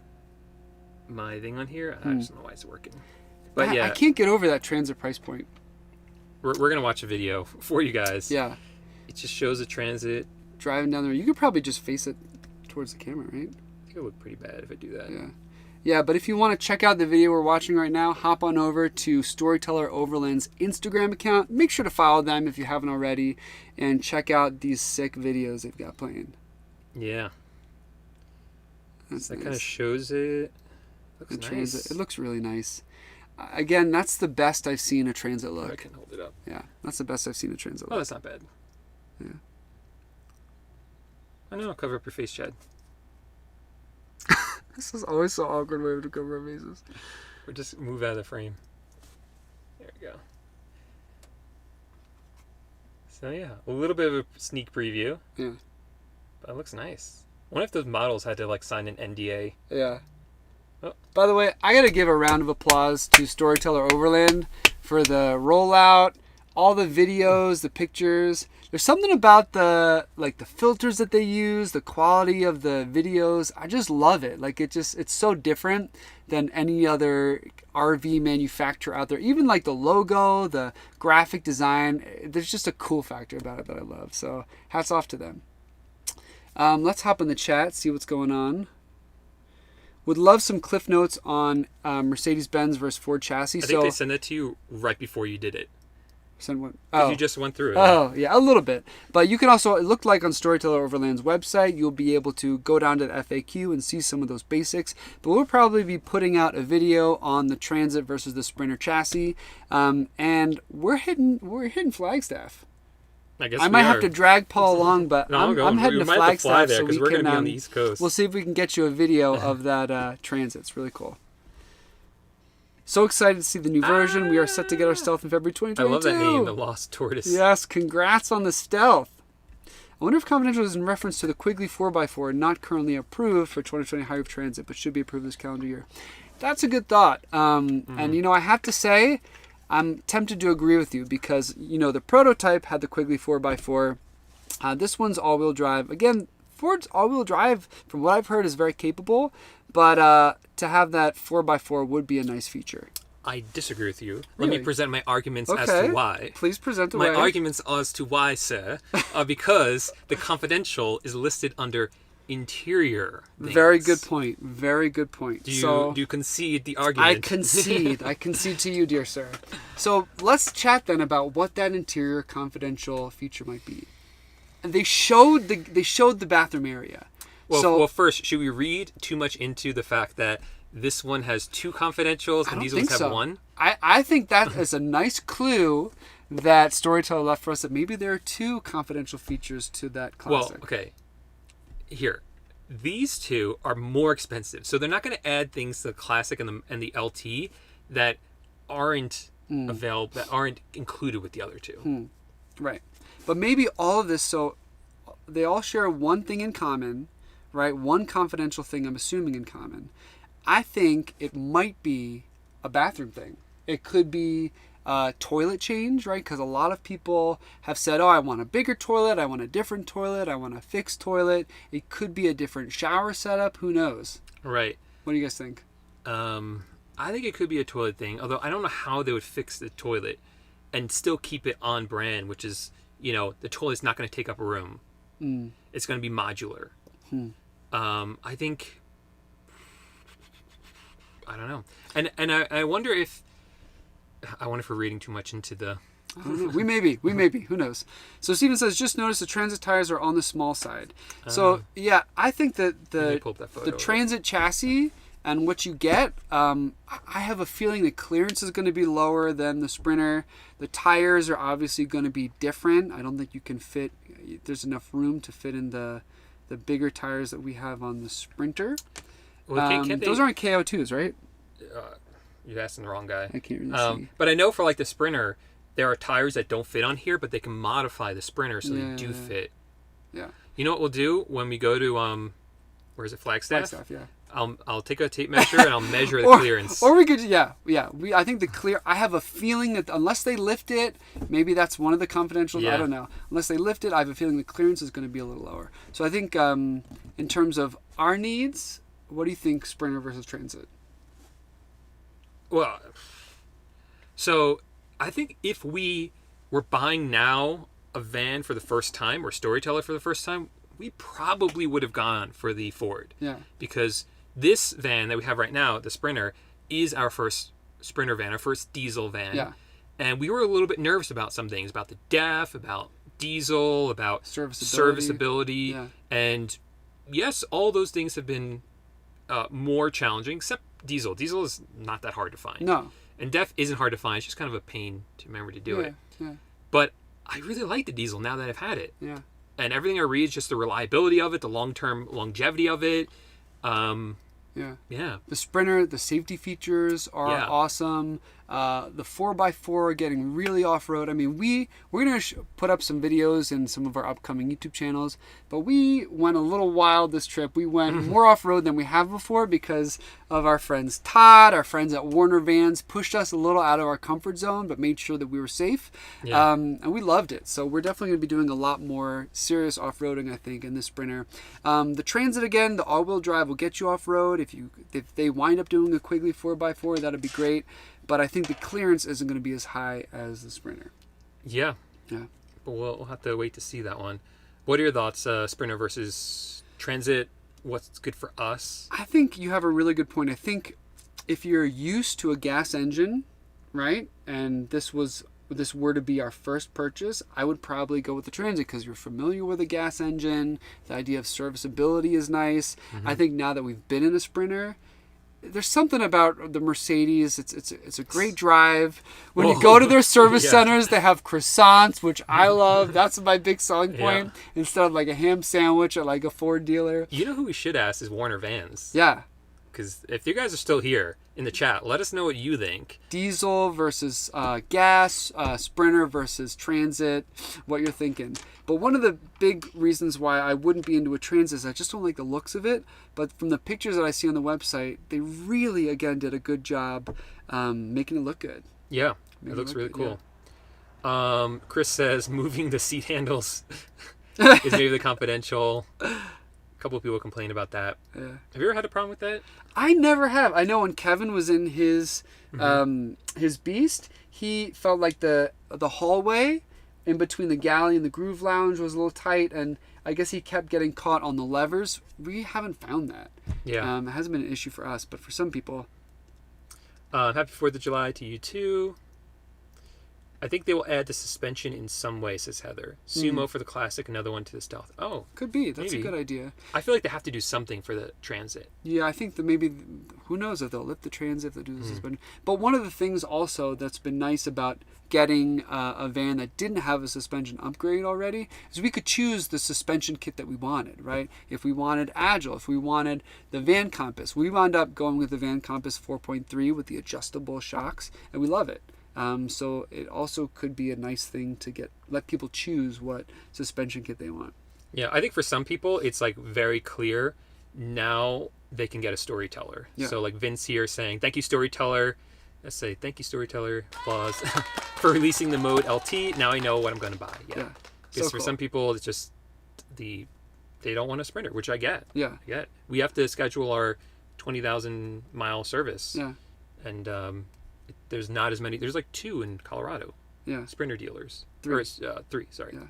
my thing on here. I just don't know why it's working. But yeah. I can't get over that Transit price point. We're going to watch a video for you guys. Yeah. It just shows a Transit. Driving down there. You could probably just face it towards the camera, right? I think it would look pretty bad if I do that. Yeah. Yeah, but if you want to check out the video we're watching right now, hop on over to Storyteller Overland's Instagram account. Make sure to follow them if you haven't already, and check out these sick videos they've got playing. Yeah. That's that nice. kind of shows it. Looks nice. Transit, it looks really nice. Again, that's the best I've seen a Transit look. I can hold it up. Yeah, that's the best I've seen a Transit look. Oh, that's not bad. Yeah. I know. Cover up your face, Chad. This is always so awkward way to cover our faces. Or just move out of the frame. There we go. So yeah, a little bit of a sneak preview. Yeah. But it looks nice. I wonder if those models had to like sign an NDA. Yeah. Oh. By the way, I gotta give a round of applause to Storyteller Overland for the rollout, all the videos, the pictures. There's something about the filters that they use, the quality of the videos. I just love it. Like it's so different than any other RV manufacturer out there. Even like the logo, the graphic design, there's just a cool factor about it that I love. So hats off to them. Let's hop in the chat, see what's going on. Would love some cliff notes on Mercedes-Benz versus Ford chassis. I think they sent it to you right before you did it. Send one. Oh. You just went through it. Oh, yeah, a little bit. But you can also, it looked like on Storyteller Overland's website, you'll be able to go down to the FAQ and see some of those basics. But we'll probably be putting out a video on the Transit versus the Sprinter chassis. And we're hitting Flagstaff. I guess I might have to drag Paul along, but no, I'm heading to Flagstaff, there, so we we're can. Gonna be on the East Coast. We'll see if we can get you a video of that Transit. It's really cool. So excited to see the new version. We are set to get our Stealth in February 2022. I love that name, the Lost Tortoise. Yes, congrats on the Stealth. I wonder if Confidential is in reference to the Quigley 4x4, not currently approved for 2020 High Roof Transit, but should be approved this calendar year. That's a good thought. And, I have to say, I'm tempted to agree with you because, the prototype had the Quigley 4x4. This one's all-wheel drive. Again, Ford's all-wheel drive, from what I've heard, is very capable, but to have that 4x4 would be a nice feature. I disagree with you. Really? Let me present my arguments as to why. Please present my away. arguments as to why, sir, are because the Confidential is listed under interior things. Very good point. Very good point. Do you concede the argument? I concede. I concede to you, dear sir. So let's chat then about what that interior Confidential feature might be. And they showed the bathroom area. Well, first, should we read too much into the fact that this one has two Confidentials and these ones have one? I think that is a nice clue that Storyteller left for us, that maybe there are two Confidential features to that classic. Well, okay. Here. These two are more expensive. So they're not going to add things to the Classic and the LT that aren't available, that aren't included with the other two. Right. But maybe all of this, so they all share one thing in common, right? One Confidential thing, I'm assuming, in common. I think it might be a bathroom thing. It could be a toilet change, right? Because a lot of people have said, I want a bigger toilet, I want a different toilet, I want a fixed toilet. It could be a different shower setup. Who knows? Right. What do you guys think? I think it could be a toilet thing, although I don't know how they would fix the toilet and still keep it on brand, which is, the toilet's not going to take up a room. It's going to be modular. I think, I don't know. And I wonder if we're reading too much into the... I don't know. We may be. Who knows? So Steven says, just notice the Transit tires are on the small side. So yeah, I think that the Transit chassis and what you get, I have a feeling the clearance is going to be lower than the Sprinter. The tires are obviously going to be different. I don't think you can fit. There's enough room to fit in the bigger tires that we have on the Sprinter. Well, those aren't KO2s, right? You're asking the wrong guy. I can't really see. But I know for like the Sprinter, there are tires that don't fit on here, but they can modify the Sprinter so they do fit. Yeah. You know what we'll do when we go to where is it, Flagstaff? Flagstaff, yeah. I'll take a tape measure and I'll measure the clearance. Or we could, I think I have a feeling that unless they lift it, maybe that's one of the confidentials. I don't know. Unless they lift it, I have a feeling the clearance is going to be a little lower. So I think in terms of our needs, what do you think, Sprinter versus Transit? Well, so I think if we were buying now a van for the first time or Storyteller for the first time, we probably would have gone for the Ford. Yeah. Because this van that we have right now, the Sprinter, is our first Sprinter van, our first diesel van. Yeah. And we were a little bit nervous about some things, about the DEF, about diesel, about serviceability. Yeah. And yes, all those things have been more challenging, except diesel. Diesel is not that hard to find. No. And DEF isn't hard to find. It's just kind of a pain to remember to do it. Yeah. But I really like the diesel now that I've had it. Yeah. And everything I read is just the reliability of it, the long-term longevity of it. Yeah. The Sprinter, the safety features are awesome. The 4x4 are getting really off-road. I mean, we're going to put up some videos in some of our upcoming YouTube channels, but we went a little wild this trip. We went more off-road than we have before because of our friends Todd, our friends at Warner Vans, pushed us a little out of our comfort zone, but made sure that we were safe. Yeah. And we loved it. So we're definitely going to be doing a lot more serious off-roading, I think, in this Sprinter. The Transit, again, the all-wheel drive will get you off-road. If they wind up doing a Quigley 4x4, that'd be great. But I think the clearance isn't going to be as high as the Sprinter. Yeah. But we'll have to wait to see that one. What are your thoughts, Sprinter versus Transit? What's good for us? I think you have a really good point. I think if you're used to a gas engine, right, and this were to be our first purchase, I would probably go with the Transit because you're familiar with a gas engine. The idea of serviceability is nice. I think now that we've been in a Sprinter, there's something about the Mercedes. It's a great drive. When you go to their service centers, they have croissants, which I love. That's my big selling point. Instead of like a ham sandwich at like a Ford dealer. You know who we should ask is Warner Vans. Yeah. Because if you guys are still here in the chat, let us know what you think. Diesel versus gas, Sprinter versus Transit, what you're thinking. But one of the big reasons why I wouldn't be into a Transit is I just don't like the looks of it. But from the pictures that I see on the website, they really, again, did a good job making it look good. Yeah, it looks really cool. Yeah. Chris says moving the seat handles is maybe the confidential. Couple of people complain about that. Yeah. Have you ever had a problem with that? I never have. I know when Kevin was in his Beast, he felt like the hallway in between the galley and the Groove Lounge was a little tight, and I guess he kept getting caught on the levers. We haven't found that. Yeah. It hasn't been an issue for us, but for some people. Happy 4th of July to you too. I think they will add the suspension in some way, says Heather. Sumo for the Classic, another one to the Stealth. Oh. Could be. That's maybe a good idea. I feel like they have to do something for the Transit. Yeah, I think that maybe, who knows if they'll lift the Transit, if they'll do the suspension. But one of the things also that's been nice about getting a van that didn't have a suspension upgrade already is we could choose the suspension kit that we wanted, right? If we wanted Agile, if we wanted the Van Compass. We wound up going with the Van Compass 4.3 with the adjustable shocks, and we love it. So it also could be a nice thing to let people choose what suspension kit they want. Yeah, I think for some people it's like very clear now they can get a Storyteller. Yeah. So like Vince here saying, thank you Storyteller. Let's say thank you Storyteller, applause for releasing the mode LT. Now I know what I'm going to buy. Yeah. Because for some people it's just they don't want a Sprinter, which I get. Yeah. I get. We have to schedule our 20,000 mile service. Yeah. And there's not as many. There's like 2 in Colorado. Yeah. Sprinter dealers. 3. Or, 3, sorry. Yeah.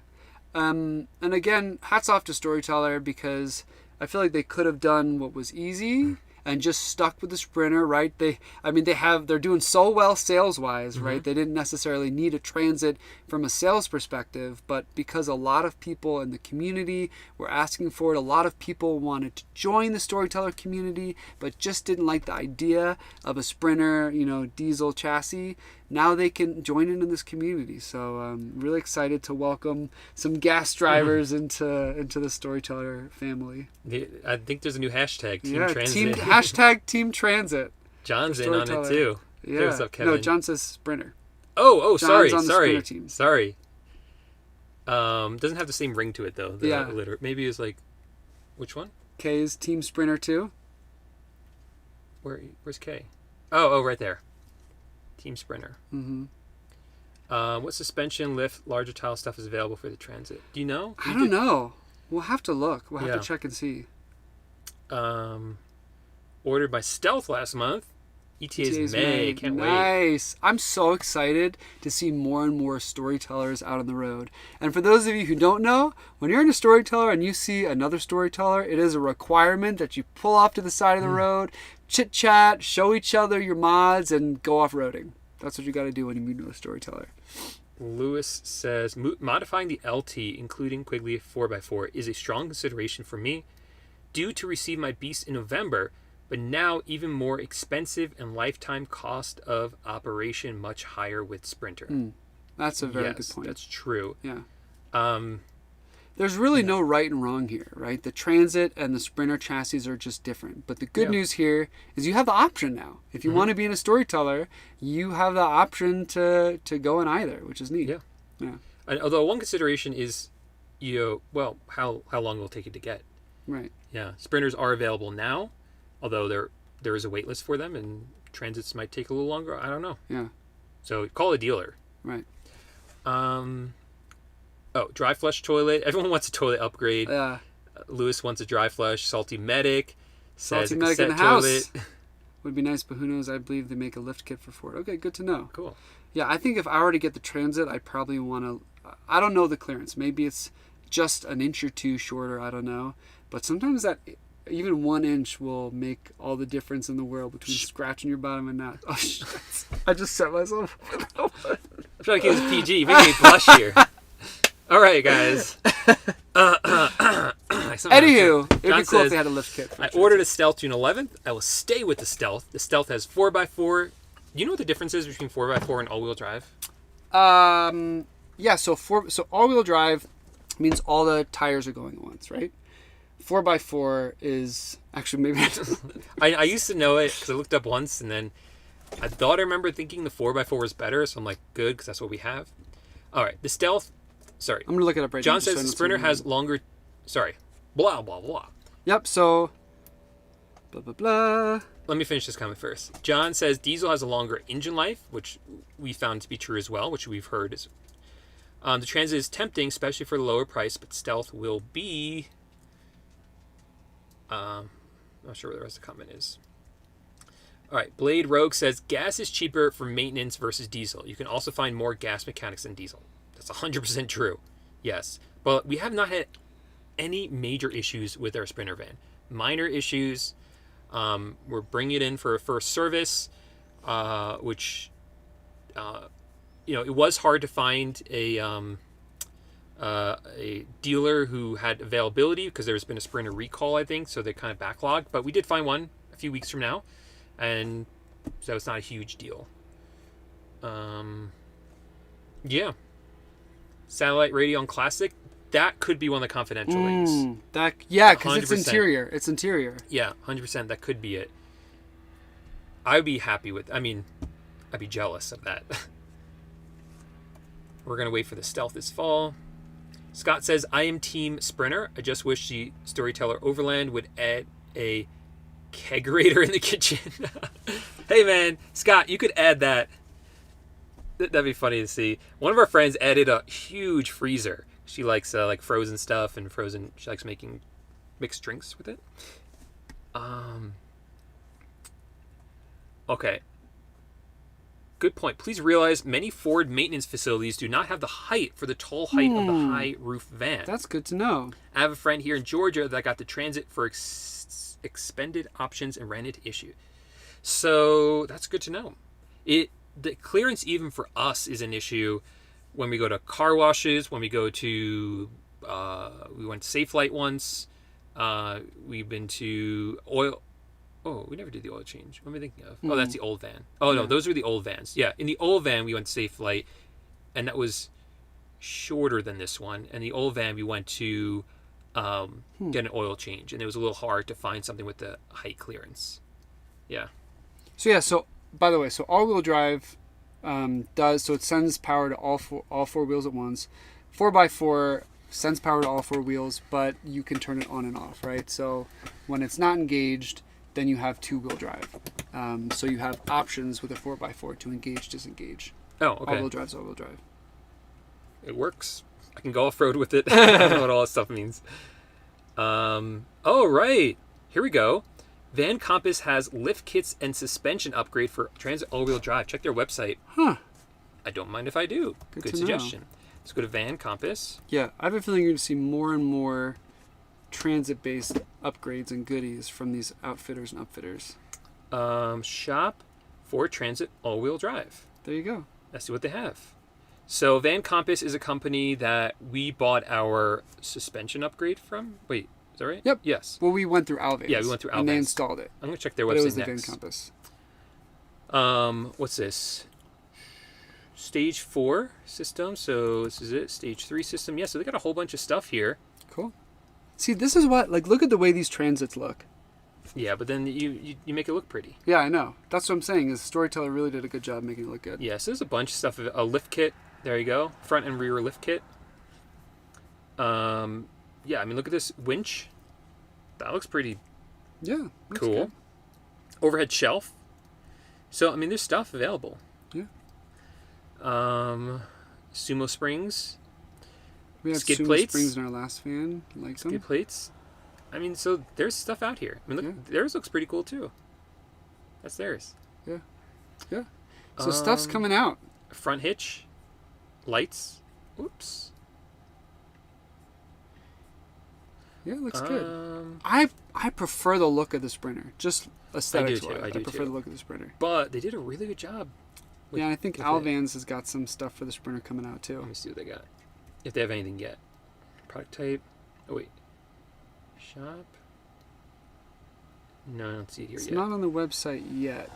And again, hats off to Storyteller because, I feel like they could have done what was easy and just stuck with the Sprinter, right? They're doing so well sales wise, right? They didn't necessarily need a Transit from a sales perspective, but because a lot of people in the community were asking for it, a lot of people wanted to join the Storyteller community, but just didn't like the idea of a Sprinter, diesel chassis. Now they can join in this community. So I'm really excited to welcome some gas drivers into the Storyteller family. I think there's a new hashtag, Team Transit. Hashtag Team Transit. John's in on it too. Yeah. Hey, what's up, Kevin? No, John says Sprinter. Oh, John's sorry. on the Sprinter team. Sorry. Doesn't have the same ring to it though. Maybe it's like, which one? K's Team Sprinter too. Where's K? Oh, right there. Team Sprinter. Mm-hmm. What suspension, lift, larger tile stuff is available for the Transit? Do you know? I don't know. We'll have to look. We'll have to check and see. Ordered by Stealth last month. ETA's May. Can't wait. Nice. I'm so excited to see more and more storytellers out on the road. And for those of you who don't know, when you're in a storyteller and you see another storyteller, it is a requirement that you pull off to the side of the road, chit chat, show each other your mods, and go off-roading. That's what you got to do when you meet a storyteller. Lewis says, modifying the LT, including Quigley 4x4, is a strong consideration for me. Due to receive my beast in November, but now even more expensive and lifetime cost of operation much higher with Sprinter. That's a very good point. That's true. Yeah. There's really no right and wrong here, right? The Transit and the Sprinter chassis are just different. But the good news here is you have the option now. If you want to be in a storyteller, you have the option to go in either, which is neat. Yeah. And although one consideration is, how long will it take you to get? Right. Yeah. Sprinters are available now, although there is a wait list for them, and Transits might take a little longer. I don't know. Yeah. So call a dealer. Right. Dry flush toilet. Everyone wants a toilet upgrade. Yeah. Lewis wants a dry flush. Salty Medic says Salty Medic in the house. Would be nice, but who knows? I believe they make a lift kit for Ford. Okay, good to know. Cool. Yeah, I think if I were to get the Transit, I'd probably want to... I don't know the clearance. Maybe it's just an inch or two shorter. I don't know. But sometimes that... Even 1 inch will make all the difference in the world between scratching your bottom and not. Oh, shit. I just set myself. I'm trying to keep this PG. You make me blush here. All right, guys. Anywho, it'd be cool if they had a lift kit. I ordered a Stealth June 11th. I will stay with the Stealth. The Stealth has 4x4. Do you know what the difference is between 4x4 and all-wheel drive? Yeah. So all-wheel drive means all the tires are going at once, right? 4x4 is actually maybe. I used to know it because I looked up once, and then I thought I remember thinking the 4x4 was better, so I'm like, good, because that's what we have. All right, the Stealth. Sorry, I'm gonna look it up right now. John says the Sprinter has longer. Sorry, blah blah blah. Yep. So, blah blah blah. Let me finish this comment first. John says diesel has a longer engine life, which we found to be true as well, which we've heard is. The Transit is tempting, especially for the lower price, but Stealth will be. I'm not sure where the rest of the comment is. All right, Blade Rogue says gas is cheaper for maintenance versus diesel. You can also find more gas mechanics than diesel. That's 100% true. Yes, but we have not had any major issues with our Sprinter van. Minor issues. We're bringing it in for a first service, which it was hard to find a dealer who had availability because there's been a Sprinter recall, I think, so they kind of backlogged. But we did find one a few weeks from now, and so it's not a huge deal. Yeah. Satellite radio on Classic, that could be one of the confidential links. Because it's interior. It's interior. Yeah, 100%. That could be it. I'd be happy with. I'd be jealous of that. We're gonna wait for the Stealth this fall. Scott says, I am Team Sprinter. I just wish the Storyteller Overland would add a kegerator in the kitchen. Hey, man. Scott, you could add that. That'd be funny to see. One of our friends added a huge freezer. She likes like frozen stuff and she likes making mixed drinks with it. Okay. good point. Please realize many Ford maintenance facilities do not have the height for the tall height of the high roof van. That's good to know. I have a friend here in Georgia that got the Transit for expended options and ran into issue. So that's good to know. The clearance even for us is an issue when we go to car washes, when we go to we went to Safe Light once. We've been to oil. Oh, we never did the oil change. What am I thinking of? Oh, that's the old van. Oh, no, those were the old vans. Yeah, in the old van, we went to Safe Light, and that was shorter than this one. And the old van, we went to get an oil change, and it was a little hard to find something with the height clearance. Yeah. So by the way, so all-wheel drive it sends power to all four wheels at once. 4x4 sends power to all four wheels, but you can turn it on and off, right? So when it's not engaged, then you have two-wheel drive. So you have options with a 4x4 to engage, disengage. Oh, okay. All-wheel drive's all-wheel drive. It works. I can go off-road with it. I don't know what all that stuff means. Oh, right. Here we go. Van Compass has lift kits and suspension upgrade for Transit all-wheel drive. Check their website. Huh. I don't mind if I do. Good suggestion. Let's go to Van Compass. Yeah, I have a feeling you're going to see more and more transit-based upgrades and goodies from these outfitters and upfitters. Shop for Transit all-wheel drive. There you go. Let's see what they have. So Van Compass is a company that we bought our suspension upgrade from. Wait, is that right? Yep. Yes. Well, we went through Alvans. Yeah, we went through Alvans. And they installed it. I'm going to check their But website it was the next. Van Compass. What's this? Stage 4 system. So this is it. Stage 3 system. Yeah, so they got a whole bunch of stuff here. Cool. See, this is what, like, look at the way these transits look. Yeah, but then you make it look pretty. Yeah, I know. That's what I'm saying, is Storyteller really did a good job making it look good. Yeah, so there's a bunch of stuff. A lift kit. There you go. Front and rear lift kit. Yeah, I mean, look at this winch. That looks pretty Yeah. cool. Good. Overhead shelf. So, I mean, there's stuff available. Yeah. Sumo springs. We had skid Sumo plates. springs in our last van. Like Skid them. plates. I mean, so there's stuff out here. I mean, look, theirs looks pretty cool, too. That's theirs. Yeah. Yeah. So stuff's coming out. Front hitch. Lights. Oops. Yeah, it looks good. I prefer the look of the Sprinter. Just aesthetics-wise. I do prefer too. the look of the Sprinter. But they did a really good job. Yeah, I think Alvans has got some stuff for the Sprinter coming out, too. Let me see what they got. If they have anything yet. Product type. Oh, wait. Shop. No, I don't see it here It's yet. not on the website yet.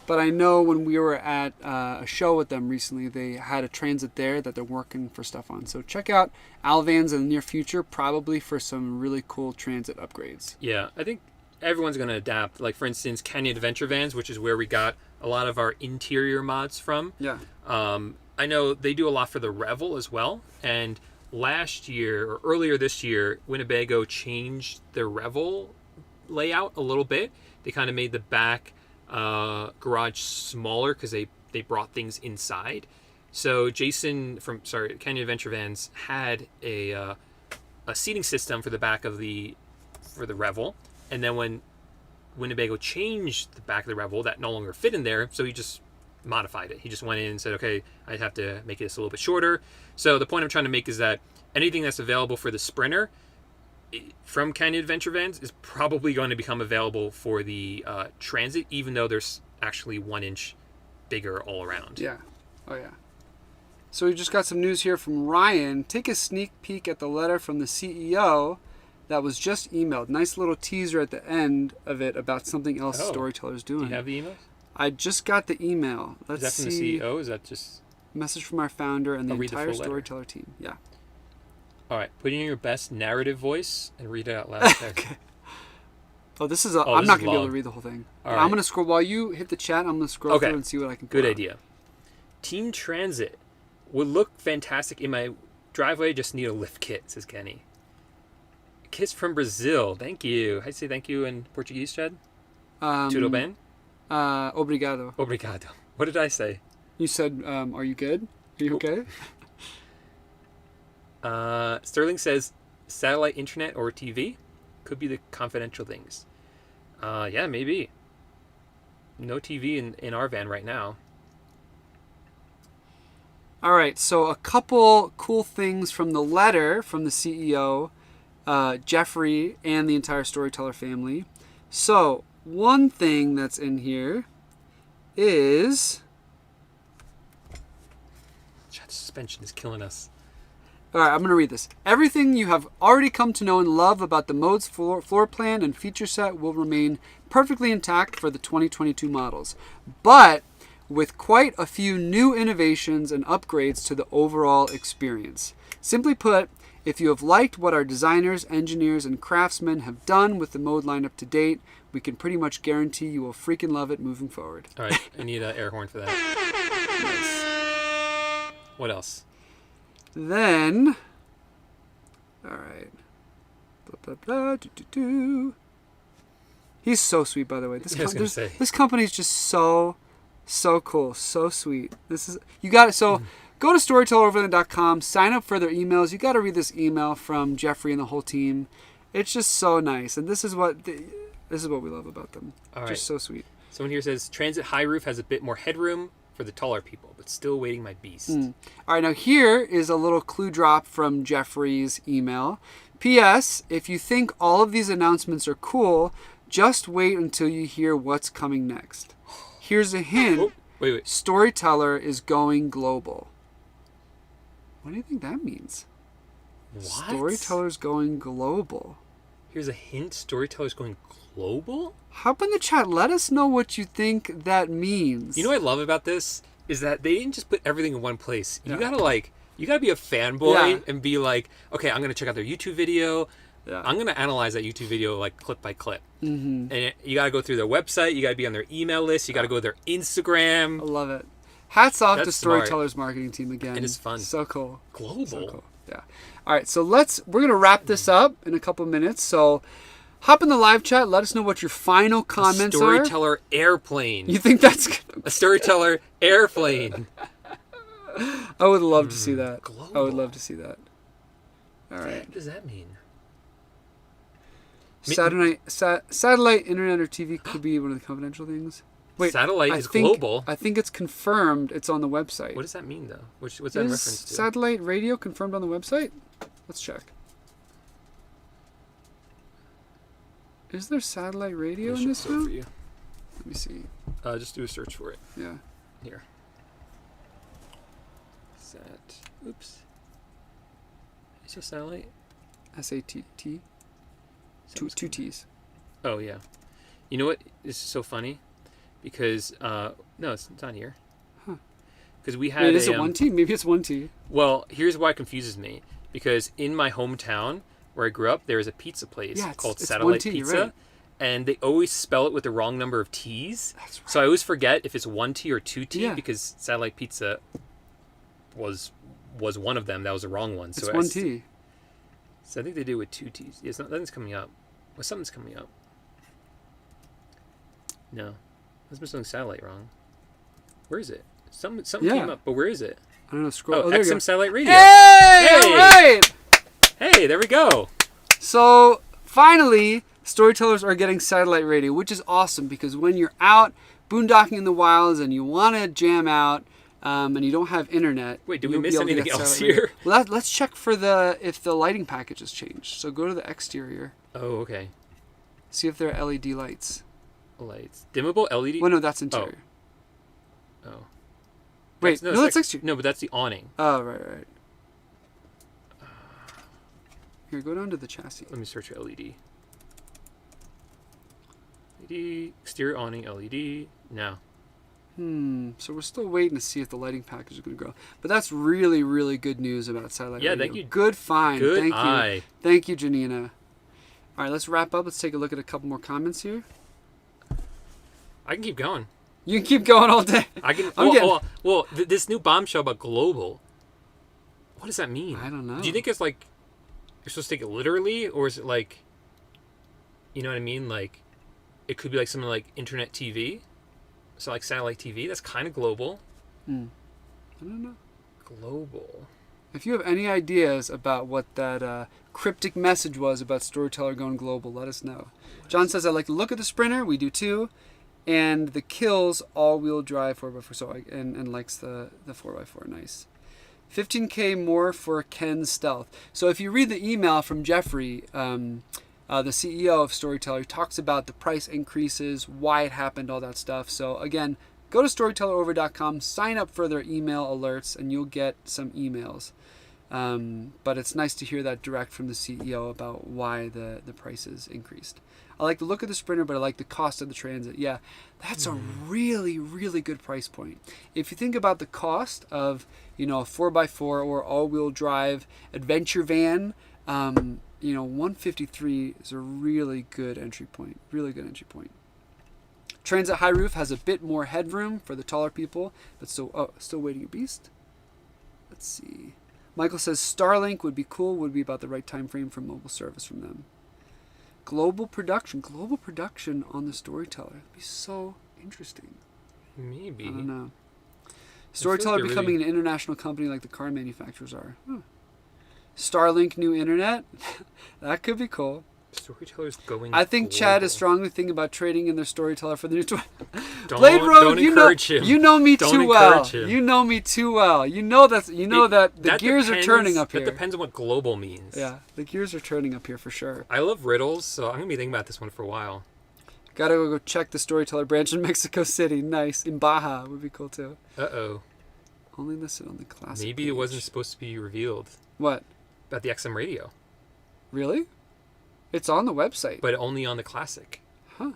But I know when we were at a show with them recently, they had a transit there that they're working for stuff on. So check out Alvans in the near future, probably for some really cool transit upgrades. Yeah, I think everyone's going to adapt. Like, for instance, Canyon Adventure Vans, which is where we got a lot of our interior mods from. Yeah. I know they do a lot for the Revel as well. And last year, or earlier this year, Winnebago changed their Revel layout a little bit. They kind of made the back garage smaller because they brought things inside. So Jason from Canyon Adventure Vans had a seating system for the back of the Revel, and then when Winnebago changed the back of the Revel, that no longer fit in there, so he just modified it. He just went in and said, okay, I have to make this a little bit shorter. So the point I'm trying to make is that anything that's available for the Sprinter from Canyon Adventure Vans is probably going to become available for the Transit, even though there's actually 1 inch bigger all around. Yeah. Oh, yeah. So we just got some news here from Ryan. Take a sneak peek at the letter from the CEO that was just emailed. Nice little teaser at the end of it about something else Storyteller's doing. Do you have the emails? I just got the email. Let's is that from see. the CEO? Is that just... Message from our founder and the I'll read the entire full letter. Storyteller team. Yeah. All right, put in your best narrative voice and read it out loud. Okay. Oh, this is a... Oh, I'm this not is going to be able long. to read the whole thing. All I'm right. going to scroll... While you hit the chat, I'm going to scroll through and see what I can pull Good out. idea. Team Transit would look fantastic in my driveway. Just need a lift kit, says Kenny. Kiss from Brazil. Thank you. How do you say thank you in Portuguese, Chad? Tudo bem? Obrigado. Obrigado. What did I say? You said, are you good? Are you okay? Sterling says satellite internet or TV could be the confidential things. Yeah, maybe. No TV in our van right now. All right, so a couple cool things from the letter from the CEO, Jeffrey, and the entire Storyteller family. So, one thing that's in here is... Chat suspension is killing us. All right, I'm going to read this. Everything you have already come to know and love about the mode's floor plan and feature set will remain perfectly intact for the 2022 models, but with quite a few new innovations and upgrades to the overall experience. Simply put, if you have liked what our designers, engineers, and craftsmen have done with the mode lineup to date, we can pretty much guarantee you will freaking love it moving forward. All right, I need an air horn for that. Nice. What else? Then, all right. Blah, blah, blah, doo, doo, doo. He's so sweet, by the way. This company is just so cool, so sweet. This is you got it. So go to storytelleroverland.com, sign up for their emails. You got to read this email from Jeffrey and the whole team. It's just so nice, and this is what we love about them. All right. Just so sweet. Someone here says Transit High Roof has a bit more headroom for the taller people, but still waiting my beast. All right, now here is a little clue drop from Jeffrey's email. P.S. If you think all of these announcements are cool, just wait until you hear what's coming next. Here's a hint. Oh, wait. Storyteller is going global. What do you think that means? What? Storyteller's going global. Here's a hint. Storyteller's going global? Hop in the chat. Let us know what you think that means. You know what I love about this? Is that they didn't just put everything in one place. Yeah. You gotta be a fanboy Yeah. and be like, okay, I'm gonna check out their YouTube video. Yeah. I'm gonna analyze that YouTube video like clip by clip. Mm-hmm. And you gotta go through their website. You gotta be on their email list. You gotta go to their Instagram. I love it. Hats off That's to smart. Storyteller's marketing team again. It is fun. So cool. Global. So cool. Yeah. All right, so we're going to wrap this up in a couple minutes. So hop in the live chat. Let us know what your final comments Storyteller airplane. You think that's A Storyteller airplane. I would love to see that. Global. I would love to see that. All right. What does that mean? Satellite, internet, or TV could be one of the confidential things. Wait, Satellite I is think, global. I think it's confirmed. It's on the website. What does that mean, though? What's that in Is reference to? satellite radio confirmed on the website? Let's check. Is there satellite radio in this now? For you. Let me see. Just do a search for it. Yeah. Here. Oops. Is it satellite? SATT. Two T's. Oh, yeah. You know what? This is so funny. Because, no, it's not here. Huh. Because we had Wait, is it one T? Maybe it's one T. Well, here's why it confuses me. Because in my hometown, where I grew up, there is a pizza place called it's Satellite 1T, Pizza. right. And they always spell it with the wrong number of T's. That's right. So I always forget if it's 1T or 2T Yeah. because Satellite Pizza was one of them. That was the wrong one. So It's one T. So I think they do it with 2 T's. Yeah, nothing's coming up. Well, something's coming up. No. Must be something satellite wrong. Where is it? Something came up, but where is it? I don't know. Scroll. Oh, there you XM go. Satellite Radio. Hey! All right! Hey, there we go. So, finally, storytellers are getting satellite radio, which is awesome because when you're out boondocking in the wilds and you want to jam out and you don't have internet... Wait, did we you'll miss be able to anything get else satellite radio. here? Well, let's check for if the lighting package has changed. So go to the exterior. Oh, okay. See if there are LED lights. Lights. Dimmable LED? Well, no, that's interior. Oh. Wait, no, that's exterior. No, but that's the awning. Oh, right. Here, go down to the chassis. Let me search for LED. LED, exterior awning, LED. No. So we're still waiting to see if the lighting package is going to grow. But that's really, really good news about satellite radio. Thank you. Good find. Good Thank eye. you. Thank you, Janina. All right, let's wrap up. Let's take a look at a couple more comments here. I can keep going. You can keep going all day. I can. Well, this new bombshell about global. What does that mean? I don't know. Do you think it's like you're supposed to take it literally, or is it like, you know what I mean? Like, it could be like something like internet TV, so like satellite TV. That's kind of global. I don't know. Global. If you have any ideas about what that cryptic message was about Storyteller going global, let us know. John says, I like the look of the Sprinter. We do too. And the Kills all-wheel drive 4x4. And likes the 4x4. Nice. $15K more for Ken's Stealth. So if you read the email from Jeffrey, the CEO of Storyteller, he talks about the price increases, why it happened, all that stuff. So again, go to storytellerover.com, sign up for their email alerts, and you'll get some emails. But it's nice to hear that direct from the CEO about why the prices increased. I like the look of the Sprinter, but I like the cost of the Transit. Yeah, that's a really, really good price point. If you think about the cost of, a 4x4 or all-wheel drive adventure van, 153 is a really good entry point. Really good entry point. Transit high roof has a bit more headroom for the taller people, but still waiting a beast. Let's see. Michael says Starlink would be cool, would be about the right time frame for mobile service from them. Global production on the Storyteller. It'd be so interesting. Maybe. I don't know. Storyteller becoming an international company like the car manufacturers are. Starlink new internet. That could be cool. Storyteller's going I think global. Chad is strongly thinking about trading in their Storyteller for the new Blade Road. Don't encourage him. You know me Don't too well. encourage him. You know me too well. You know that the gears are turning up here. That depends on what global means. Yeah, the gears are turning up here for sure. I love riddles, so I'm gonna be thinking about this one for a while. Gotta go check the Storyteller branch in Mexico City. Nice. In Baja would be cool too. Uh-oh. Only listed on the classic Maybe page. it wasn't supposed to be revealed. What? About the XM radio. Really? It's on the website. But only on the classic. Huh.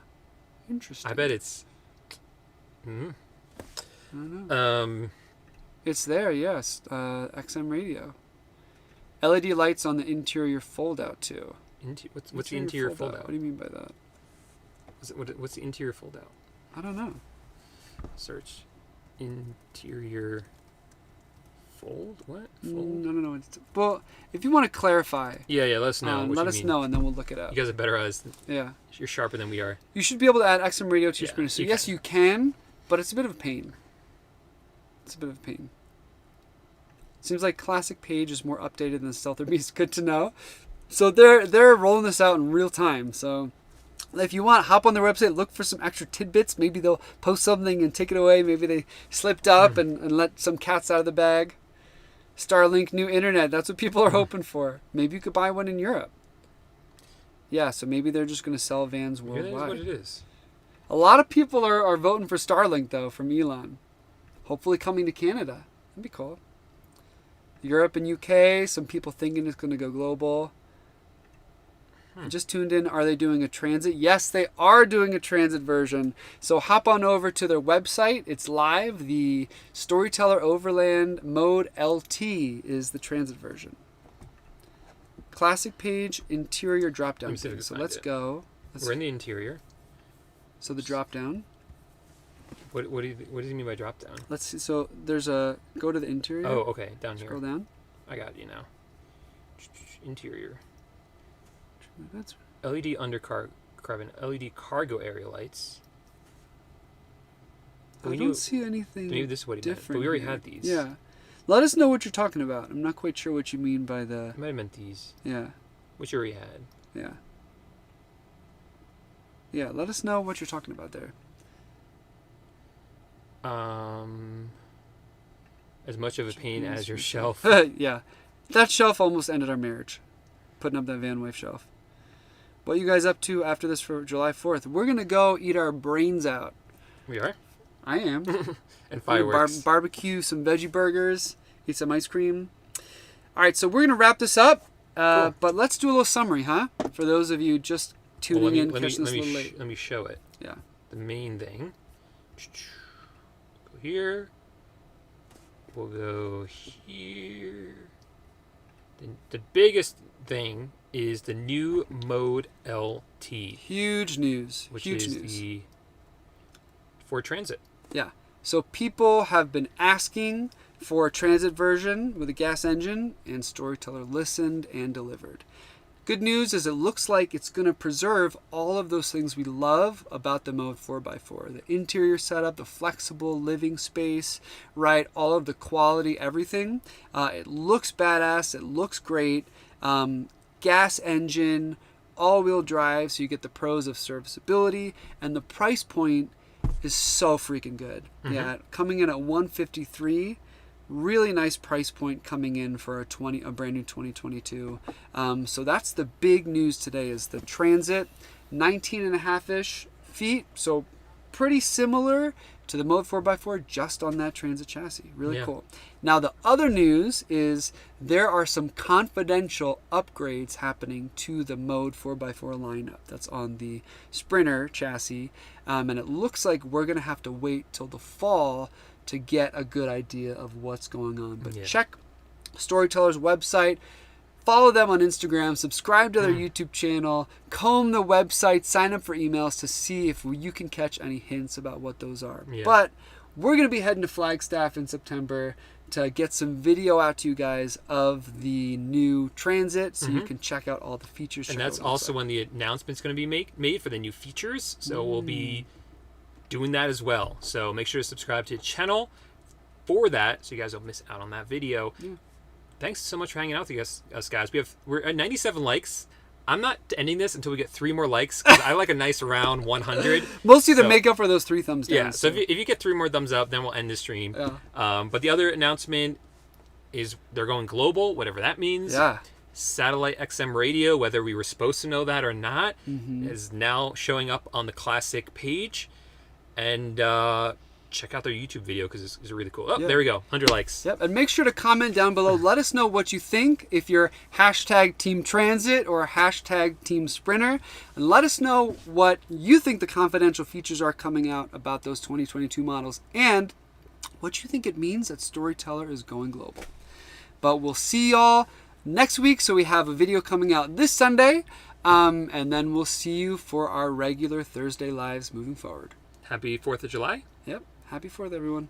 Interesting. I bet it's... I don't know. It's there, yes. XM radio. LED lights on the interior fold-out too. What's the interior fold-out? What do you mean by that? What's the interior fold-out? I don't know. Search. Interior... Fold? What? Fold? No. Well, if you want to clarify... Yeah, let us know. Let us know, and then we'll look it up. You guys are better at us. Yeah. You're sharper than we are. You should be able to add XM radio to your Sprinter. So yes, you can, but it's a bit of a pain. Seems like classic page is more updated than Stealth or Beast. Good to know. So they're rolling this out in real time. So if you want, hop on their website, look for some extra tidbits. Maybe they'll post something and take it away. Maybe they slipped up and let some cats out of the bag. Starlink new internet. That's what people are hoping for. Maybe you could buy one in Europe. Yeah, so maybe they're just going to sell vans worldwide. That's what it is. A lot of people are voting for Starlink, though, from Elon. Hopefully coming to Canada. That'd be cool. Europe and UK, some people thinking it's going to go global. I just tuned in. Are they doing a transit? Yes, they are doing a transit version. So hop on over to their website. It's live. The Storyteller Overland Mode LT is the transit version. Classic page, interior drop-down. So let's go. We're in the interior. So the drop-down. What do you mean by drop-down? Let's see. So there's a... Go to the interior. Oh, okay. Down here. Scroll down. I got you now. Interior. That's LED undercar carbon LED cargo area lights. I don't see anything. Maybe this is what he meant. different. But we already here. had these. Yeah. Let us know what you're talking about. I'm not quite sure what you mean by the... I might have meant these. Yeah. Which you already had. Yeah. Yeah, let us know what you're talking about there. As much of a pain as your shelf. Yeah. That shelf almost ended our marriage. Putting up that van wife shelf. What you guys up to after this for July 4th? We're going to go eat our brains out. We are? I am. And fireworks. Barbecue some veggie burgers. Eat some ice cream. All right, so we're going to wrap this up. Cool. But let's do a little summary, huh? For those of you just tuning in, catching this a little late. Let me show it. Yeah. The main thing. Go here. We'll go here. The biggest thing is the new Mode LT. Huge news. Which Huge is news. the Ford Transit. Yeah. So people have been asking for a transit version with a gas engine, and Storyteller listened and delivered. Good news is it looks like it's going to preserve all of those things we love about the Mode 4x4. The interior setup, the flexible living space, right? All of the quality, everything. It looks badass. It looks great. Gas engine, all-wheel drive, so you get the pros of serviceability, and the price point is so freaking good. Mm-hmm. Yeah, coming in at $153 Really nice price point coming in for a brand new 2022. So that's the big news today is the Transit, 19.5-ish feet. So pretty similar to the Mode 4x4, just on that Transit chassis. Really cool. Now the other news is there are some confidential upgrades happening to the Mode 4x4 lineup that's on the Sprinter chassis. And it looks like we're going to have to wait till the fall to get a good idea of what's going on. But check Storyteller's website. Follow them on Instagram, subscribe to their YouTube channel, comb the website, sign up for emails to see if you can catch any hints about what those are. Yeah. But we're going to be heading to Flagstaff in September to get some video out to you guys of the new Transit so you can check out all the features. And that's also when the announcement's going to be made for the new features. So we'll be doing that as well. So make sure to subscribe to the channel for that so you guys don't miss out on that video. Yeah. Thanks so much for hanging out with us guys. We're at 97 likes. I'm not ending this until we get 3 more likes because I like a nice round 100. Mostly to make up for those 3 thumbs down. Yeah, so if you get 3 more thumbs up, then we'll end the stream. Yeah. But the other announcement is they're going global, whatever that means. Yeah. Satellite XM radio, whether we were supposed to know that or not, is now showing up on the Classic page. And check out their YouTube video because it's really cool. Oh, there we go. 100 likes. Yep. And make sure to comment down below. Let us know what you think. If you're hashtag Team Transit or hashtag Team Sprinter. And let us know what you think the confidential features are coming out about those 2022 models. And what you think it means that Storyteller is going global. But we'll see y'all next week. So we have a video coming out this Sunday. And then we'll see you for our regular Thursday lives moving forward. Happy 4th of July. Yep. Happy 4th, everyone.